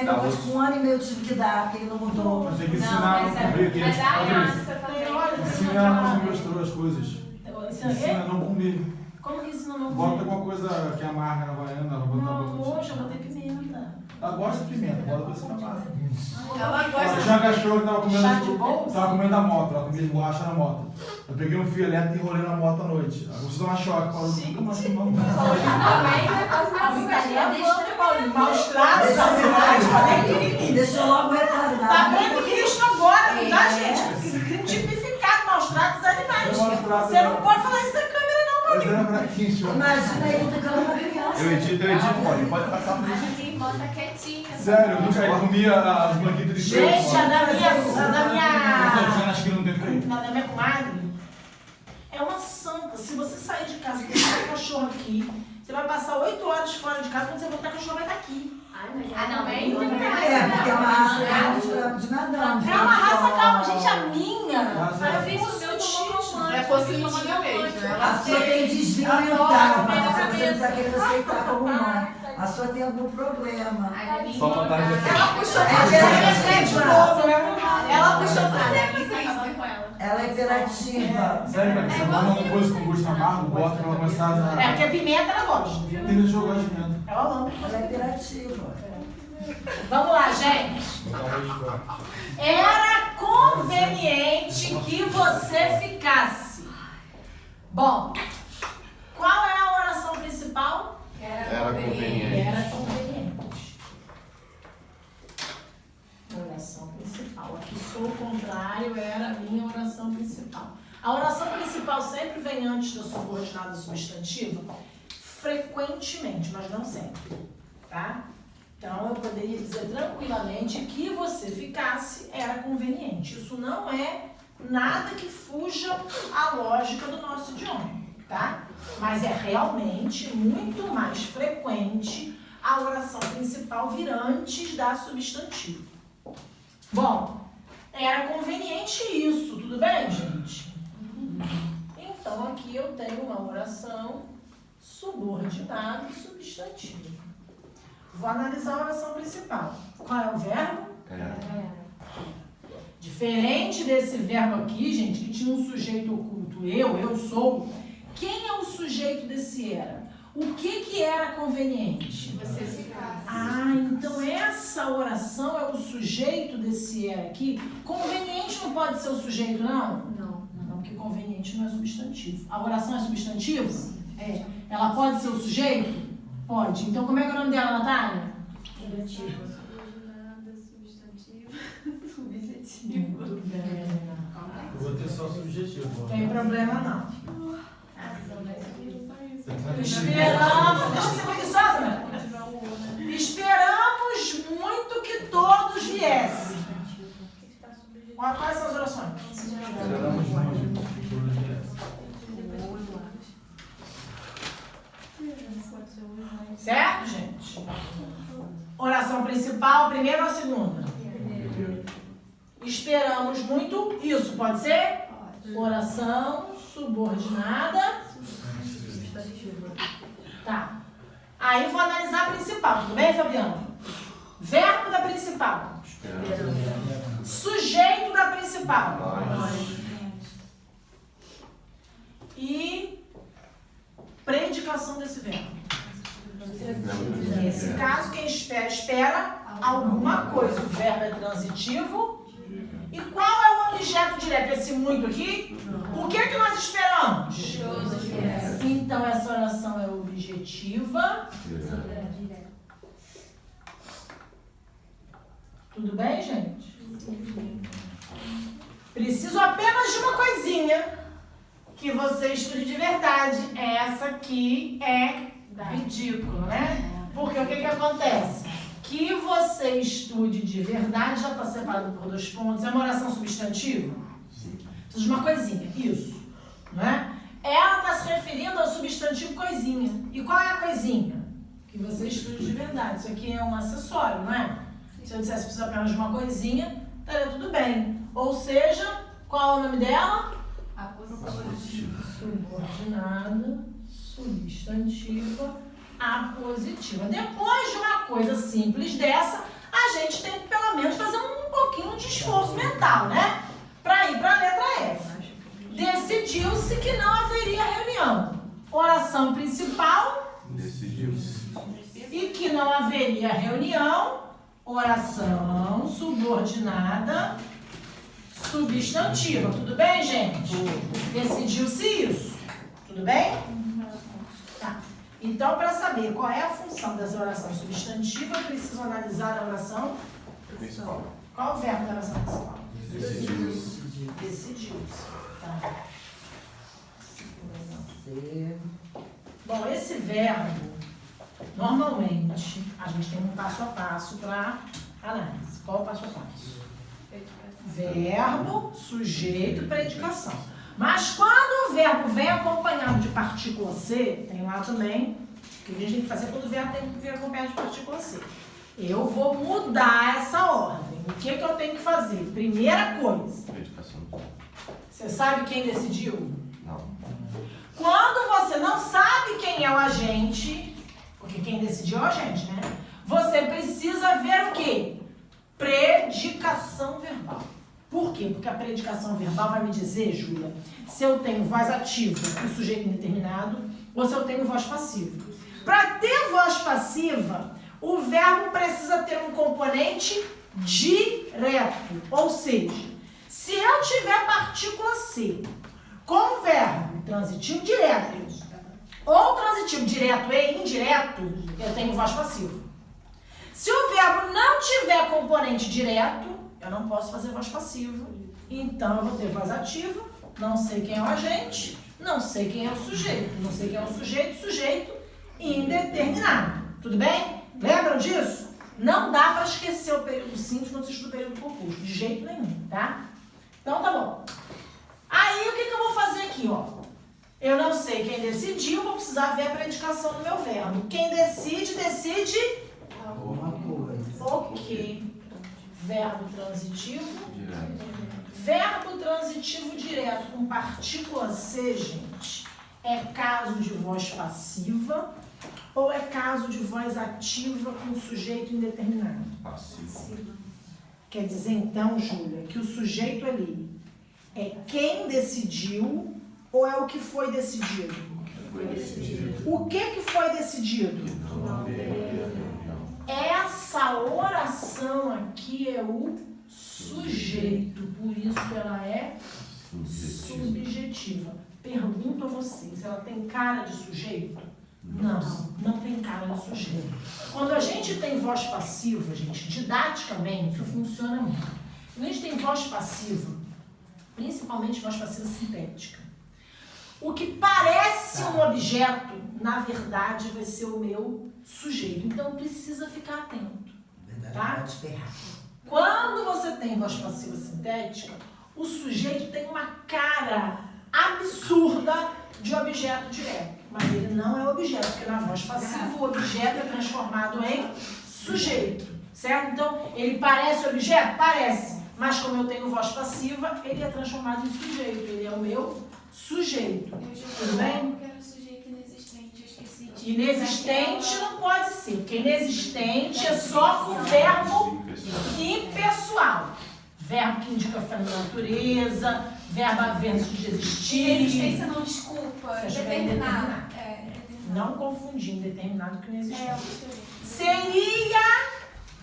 tá? com 1 ano e meio eu tive que dar, porque ele não mudou. Mas tem que ensinar a não comer aqui. Mas a Aliança Tem também. hora que você Ensina a não não comer as coisas. Ensina o Ensina quê? a não comer. Como que ensina não Bota comer? alguma coisa que amarga na Havaiana, ela bota Não, hoje eu botei pimenta. Ela gosta de pimenta, bota coisa que amarga. Ela Eu gosta tinha uma cachorra que tava comendo, Chá de bolsa? tava comendo a moto, ela comia borracha na moto. Eu peguei um fio elétrico e enrolei na moto à noite. Ela começou a dar uma choque, falou, nunca mais tomamos. Maus tratos, amizade, tá bem pequenininho. Deixou logo retardado. Tá bem pequenininho agora, não dá, gente? Crime tipificado, maus tratos animais. Maus tratos, Você não pode falar isso na câmera, não, Mas Paulinho. era fraquinho, senhor. Imagina ele educando uma criança. Eu edito, pode passar por isso. Quem bota quietinha. Sério, eu nunca comia as manguitas de freio. Gente, a da Acho que não tem freio. minha comadre é uma santa. Se você sair de casa e deixar o cachorro aqui, você vai passar 8 horas fora de casa, quando você voltar, o cachorro vai estar aqui. Não, bem É, porque é uma raça de nadão. É uma raça calma, gente, a minha. Raça- Aí eu Fiz fiz o meu sushi. tomou É possuidinha mesmo, né? A sua tem desvio Adoro, mental, pega mas a você não está querendo aceitar como mãe. A sua tem algum problema. Só vontade de Ela puxou Ela puxou pra acabando com ela. Ela é hiperativa. Sério, cara, você manda uma coisa com gosto amargo, bota pra ela começar a... É porque a pimenta ela gosta, viu? Tem que jogar de pimenta. Ela ama. Ela é hiperativa. Vamos lá, gente. Era conveniente que você ficasse. Bom, qual é a oração principal? Era conveniente. Era conveniente. Oração principal. Aqui sou o contrário, era a minha oração principal. A oração principal sempre vem antes da subordinada substantiva, frequentemente, mas não sempre, tá? Então, eu poderia dizer tranquilamente que você ficasse era conveniente. Isso não é nada que fuja à lógica do nosso idioma, tá? Mas é realmente muito mais frequente a oração principal vir antes da substantiva. Bom, era conveniente isso, tudo bem, gente? Então, aqui eu tenho uma oração subordinada e substantiva. Vou analisar a oração principal. Qual é o verbo? Diferente desse verbo aqui, gente, que tinha um sujeito oculto, eu sou. Quem é o sujeito desse era? O que era conveniente? Você ficar. Ah, então essa oração é o sujeito desse era aqui. Conveniente não pode ser o sujeito, não? Não. Não, porque conveniente não é substantivo. A oração é substantivo? É. Ela pode ser o sujeito? Pode. Então como é que é o nome dela, Natália? Subjetivo. Subjetivo. Muito bem. Eu vou ter só subjetivo. Não tem problema, não. Esperamos. Deixa eu ser preguiçosa, né? Esperamos muito que todos viessem. Quais são as orações? Esperamos muito. Certo, gente? Oração principal, primeira ou segunda? Esperamos muito. Isso pode ser? Oração subordinada. Tá. Aí vou analisar a principal, tudo bem, Fabiano? Verbo da principal. Sujeito da principal. E predicação desse verbo. Nesse caso, quem espera alguma coisa. O verbo é transitivo. E qual é o objeto direto? Esse muito aqui? O que nós esperamos? Então, essa oração é objetiva. Tudo bem, gente? Preciso apenas de uma coisinha que você estude de verdade. Essa aqui é ridículo, né? Porque o que acontece? Que você estude de verdade, já está separado por 2 pontos. É uma oração substantiva? Preciso de uma coisinha, isso. Não é? Ela está se referindo ao substantivo coisinha. E qual é a coisinha? Que você estude de verdade. Isso aqui é um acessório, não é? Se eu dissesse que precisa apenas de uma coisinha, estaria tudo bem. Ou seja, qual é o nome dela? Subordinada, substantiva, apositiva. Depois de uma coisa simples dessa, a gente tem que pelo menos fazer um pouquinho de esforço mental, né? Para ir para a letra F. Decidiu-se que não haveria reunião. Oração principal. Decidiu-se. E que não haveria reunião. Oração subordinada substantiva. Tudo bem, gente? Decidiu-se isso. Tudo bem? Tá. Então, para saber qual é a função dessa oração substantiva, eu preciso analisar a oração Principal. Qual o verbo da oração principal? Decidiu-se. Decidiu-se. Tá. Bom, esse verbo, normalmente, a gente tem um passo a passo para análise. Qual é o passo a passo? Verbo, sujeito, predicação. Mas quando o verbo vem acompanhado de partícula C, tem lá também, que a gente tem que fazer quando o verbo tem que vir acompanhado de partícula C. Eu vou mudar essa ordem. O que eu tenho que fazer? Primeira coisa. Predicação. Você sabe quem decidiu? Não. Quando você não sabe quem é o agente, porque quem decidiu é o agente, né? Você precisa ver o quê? Predicação verbal. Por quê? Porque a predicação verbal vai me dizer, Júlia, se eu tenho voz ativa e sujeito indeterminado, ou se eu tenho voz passiva. Para ter voz passiva, o verbo precisa ter um componente direto. Ou seja, se eu tiver partícula C com o verbo transitivo direto ou transitivo direto e indireto, eu tenho voz passiva. Se o verbo não tiver componente direto, eu não posso fazer voz passiva. Então, eu vou ter voz ativa, não sei quem é o agente, não sei quem é o sujeito. Não sei quem é o sujeito indeterminado. Tudo bem? Lembram disso? Não dá para esquecer o período simples quando você estuda o período composto. De jeito nenhum, tá? Então, tá bom. Aí, o que eu vou fazer aqui, ó? Eu não sei quem decidiu, vou precisar ver a predicação do meu verbo. Quem decide, decide... Alguma coisa. Ok. Verbo transitivo. Direto. Verbo transitivo direto com partícula C, gente, é caso de voz passiva ou é caso de voz ativa com sujeito indeterminado? Passivo. Quer dizer, então, Júlia, que o sujeito ali é quem decidiu ou é o que foi decidido? O que foi decidido? Essa oração aqui é o sujeito, por isso ela é subjetiva. Pergunto a vocês, ela tem cara de sujeito? Não, não tem cara de sujeito. Quando a gente tem voz passiva, gente, didaticamente, isso funciona muito. Quando a gente tem voz passiva, principalmente voz passiva sintética, o que parece um objeto, na verdade, vai ser o meu sujeito. Então, precisa ficar atento. Tá? Pode ferrar. Quando você tem voz passiva sintética, o sujeito tem uma cara absurda de objeto direto. Mas ele não é objeto, porque na voz passiva o objeto é transformado em sujeito. Certo? Então, ele parece objeto? Parece. Mas como eu tenho voz passiva, ele é transformado em sujeito. Ele é o meu sujeito. Tudo bem? Eu quero sujeito inexistente, eu esqueci. Inexistente não pode ser, porque inexistente é só com verbo impessoal. Verbo que indica fé na natureza, verbo averso de existir. Inexistência não, desculpa. Você acha que é Determinado. indeterminado? Não confundir indeterminado com inexistente. Eu Seria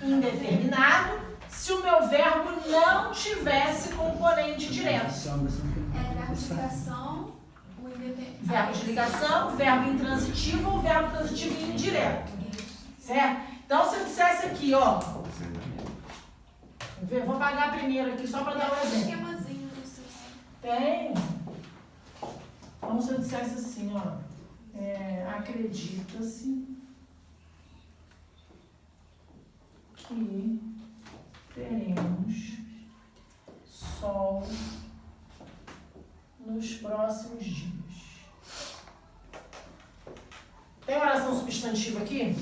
indeterminado se o meu verbo não tivesse componente direto. verbo de ligação, o indeterminado. Verbo de ligação, verbo intransitivo ou verbo transitivo e indireto. Certo? Então, se eu dissesse aqui, ó. Vou apagar primeiro aqui só para dar um exemplo. Esquemazinho do seu. Tem. Então, se eu dissesse assim, ó. Acredita-se que teremos sol nos próximos dias. Tem oração substantiva aqui?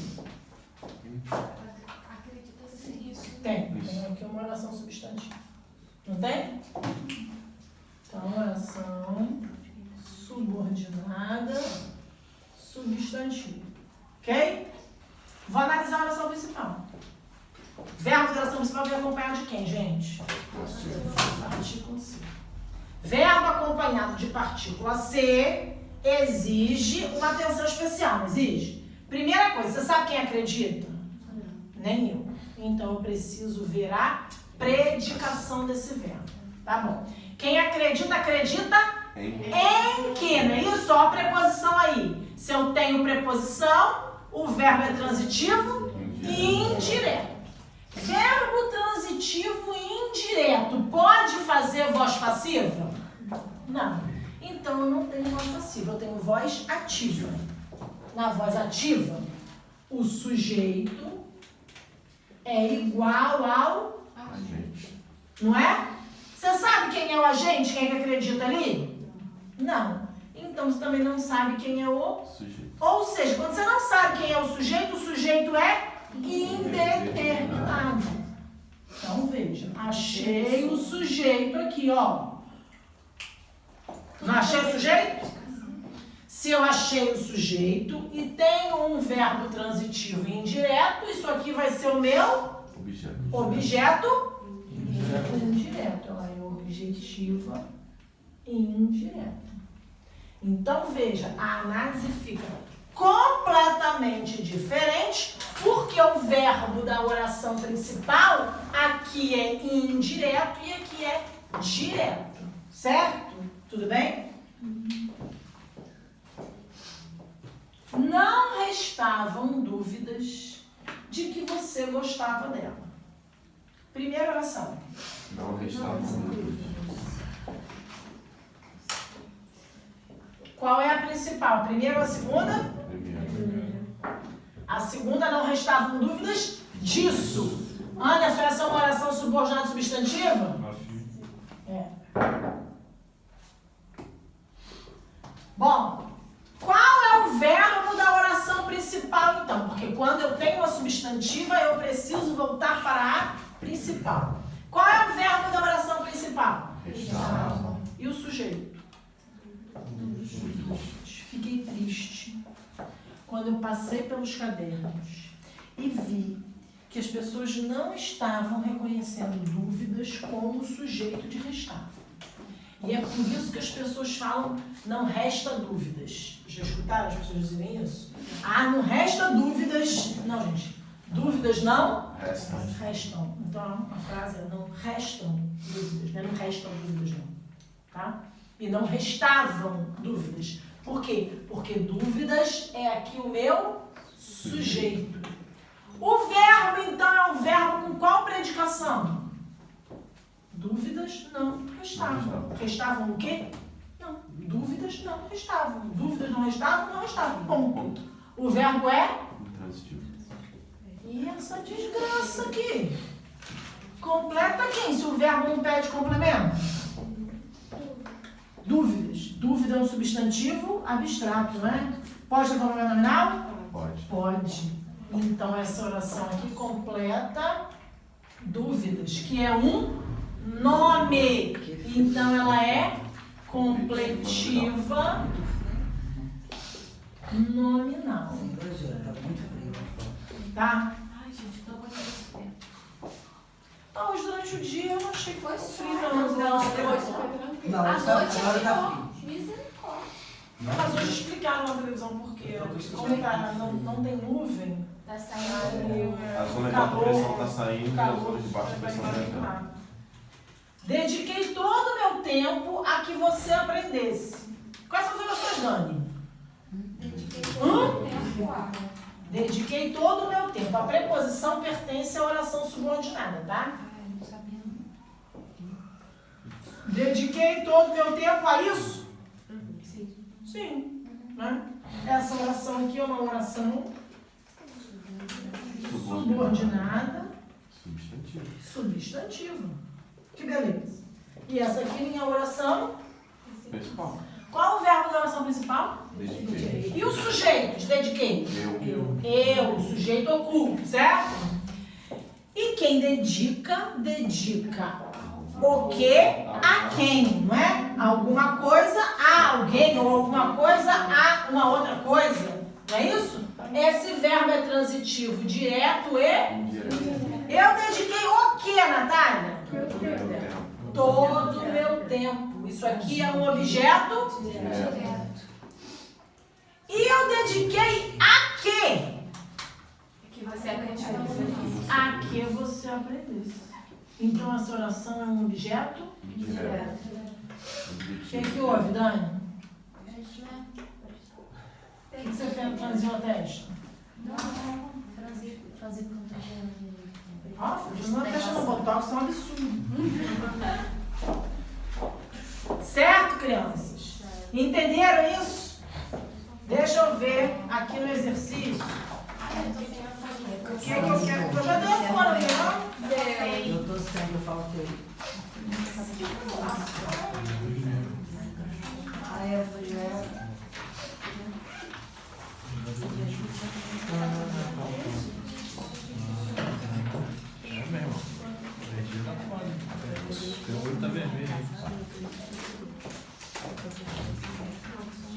Acredita-se nisso. Tem. Tem aqui uma oração substantiva. Não tem? Então, oração subordinada substantivo. Ok? Vou analisar a oração principal. Verbo de oração principal vem acompanhado de quem, gente? Partícula C. Verbo acompanhado de partícula C exige uma atenção especial, não exige? Primeira coisa, você sabe quem acredita? Nem eu. Então eu preciso ver a predicação desse verbo. Tá bom. Quem acredita, acredita em que? Não é isso? Ó, a preposição aí. Se eu tenho preposição, o verbo é transitivo e indireto. Verbo transitivo e indireto pode fazer voz passiva? Não. Então eu não tenho voz passiva, eu tenho voz ativa. Na voz ativa, o sujeito é igual ao Agente. não é? Você sabe quem é o agente? Quem é que acredita ali? Não. Então você também não sabe quem é o Sujeito. Ou seja, quando você não sabe quem é o sujeito é indeterminado. Então veja, achei o sujeito aqui, ó. Não achei o sujeito? Se eu achei o sujeito e tenho um verbo transitivo e indireto, isso aqui vai ser o meu objeto indireto. Ela é objetiva indireta. Então veja, a análise fica completamente diferente, porque o verbo da oração principal aqui é indireto e aqui é direto. Certo? Tudo bem? Não restavam dúvidas de que você gostava dela. Primeira oração. Não restava dúvidas. Qual é a principal? A primeira ou a segunda? Primeiro. A segunda não restavam dúvidas disso. Anderson, essa é uma oração subordinada substantiva? É. Bom, qual é o verbo da oração principal então? Porque quando eu tenho uma substantiva, eu preciso voltar para a principal. Qual é o verbo da oração principal? Restava. E o sujeito? Fiquei triste quando eu passei pelos cadernos e vi que as pessoas não estavam reconhecendo dúvidas como sujeito de restar. E é por isso que as pessoas falam, não resta dúvidas. Já escutaram as pessoas dizerem isso? Ah, não resta dúvidas. Não, gente. Dúvidas não restam. Então, a frase é não restam dúvidas. Não restam dúvidas, não. Tá? E não restavam dúvidas. Por quê? Porque dúvidas é aqui o meu sujeito. O verbo, então, é um verbo com qual predicação? Dúvidas não restavam. Restavam o quê? Não. Dúvidas não restavam. Dúvidas não restavam, não restavam. Ponto. O verbo é? Intransitivo. E essa desgraça aqui? Completa quem? Se o verbo não pede complemento? Dúvidas. Dúvida é um substantivo abstrato, não é? Pode ter complemento nominal? Pode. Pode. Então, essa oração aqui completa dúvidas, que é um nome. Então, ela é completiva nominal. Tá muito frio. Tá? Ai, gente, tô com esse tempo. Ah, hoje durante o dia eu não achei que Foi fosse só. frio, Não, não. hoje foi tranquilo. Não, À hoje tá- noite agora tá ficou. Misericórdia. Mas hoje explicaram na televisão porque, como tá, não tem nuvem, Tá saindo. aí A zona de alta pressão está saindo e a zona de baixa pressão está entrando. Dediquei todo o meu tempo a que você aprendesse. Quais são as orações, Dani? Dediquei todo o meu tempo. A preposição pertence à oração subordinada, tá? Não sabia não. Dediquei todo o meu tempo a isso? Sim. Sim. Né? Essa oração aqui é uma oração subordinada, substantiva. Que beleza. E essa aqui é minha oração. Principal. Qual o verbo da oração principal? Dediquei. E o sujeito de dediquei? Eu. O sujeito oculto, certo? E quem dedica, dedica o que a quem, não é? Alguma coisa a alguém ou alguma coisa a uma outra coisa, não é isso? Esse verbo é transitivo, direto e... Eu dediquei o que, Natália? Todo o meu tempo. Isso aqui é um objeto? E eu dediquei a quê? Que você aprendeu. A que você aprendesse. Então essa oração é um objeto? Direto. O que houve, Dani? O que você fez? Franziu a testa? Fazer contagiando. Ó, franziu a testa no botox, é um absurdo. Certo, crianças? Entenderam isso? Deixa eu ver aqui no exercício. O que é que eu quero? Eu já dei a fora, não? Eu tô sendo, eu falo que eu... Ah, é, foi ela. É mesmo. Energia tá foda. Teu olho tá vermelho aí.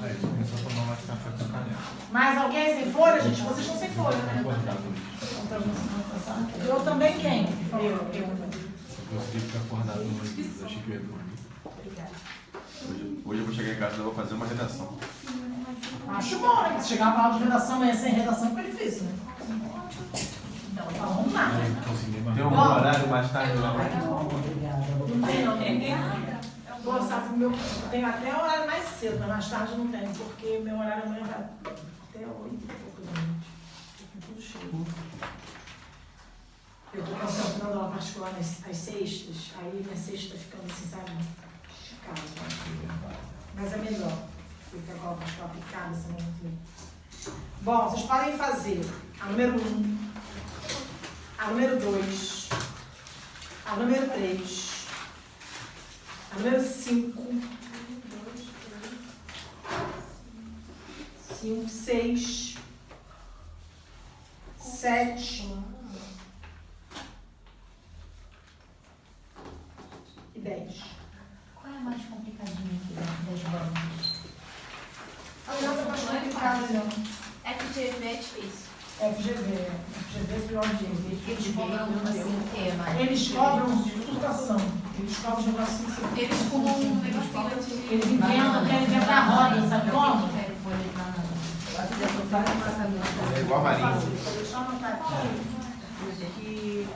Aí, começou a tomar mais café com canela. Mais alguém sem folha, gente? Vocês estão sem folha, né? Acordado hoje. Eu também quem? Eu consegui ficar acordado hoje. Achei que eu ia dormir. Hoje eu vou chegar em casa e vou fazer uma redação. Acho bom, né? Se chegar pra aula de redação amanhã sem redação, fica difícil, né? Então, vamos lá. Aí, consegui Tem marcar. algum horário mais tarde lá? Ai, que bom, obrigada. Não tem, não. Pô, sabe, meu, tem até horário mais cedo, mas mais tarde não tem, porque meu horário amanhã vai até 8 e pouco da noite. Fica tudo cheio. Eu tô concentrando aula particular às sextas, aí minha sexta tá ficando assim, sabe, esticada. Mas é melhor. Fica com a aula particular picada, assim, não. Bom, vocês podem fazer a número 1, a número 2, a número 3, a número 5, 6, 7 e 10. Qual é a mais complicadinha aqui das bandas? A criança é mais complicada, não. FGV é difícil. FGV pior dia. Eles cobram assim o quê? Mas Eles cobram surtação. Eles cobram um negocinho assim. Eles fumam um negocinho de... Eles inventam, querem inventar a roda, sabe como? É igual a Marinha. Deixa eu anotar aqui. Que...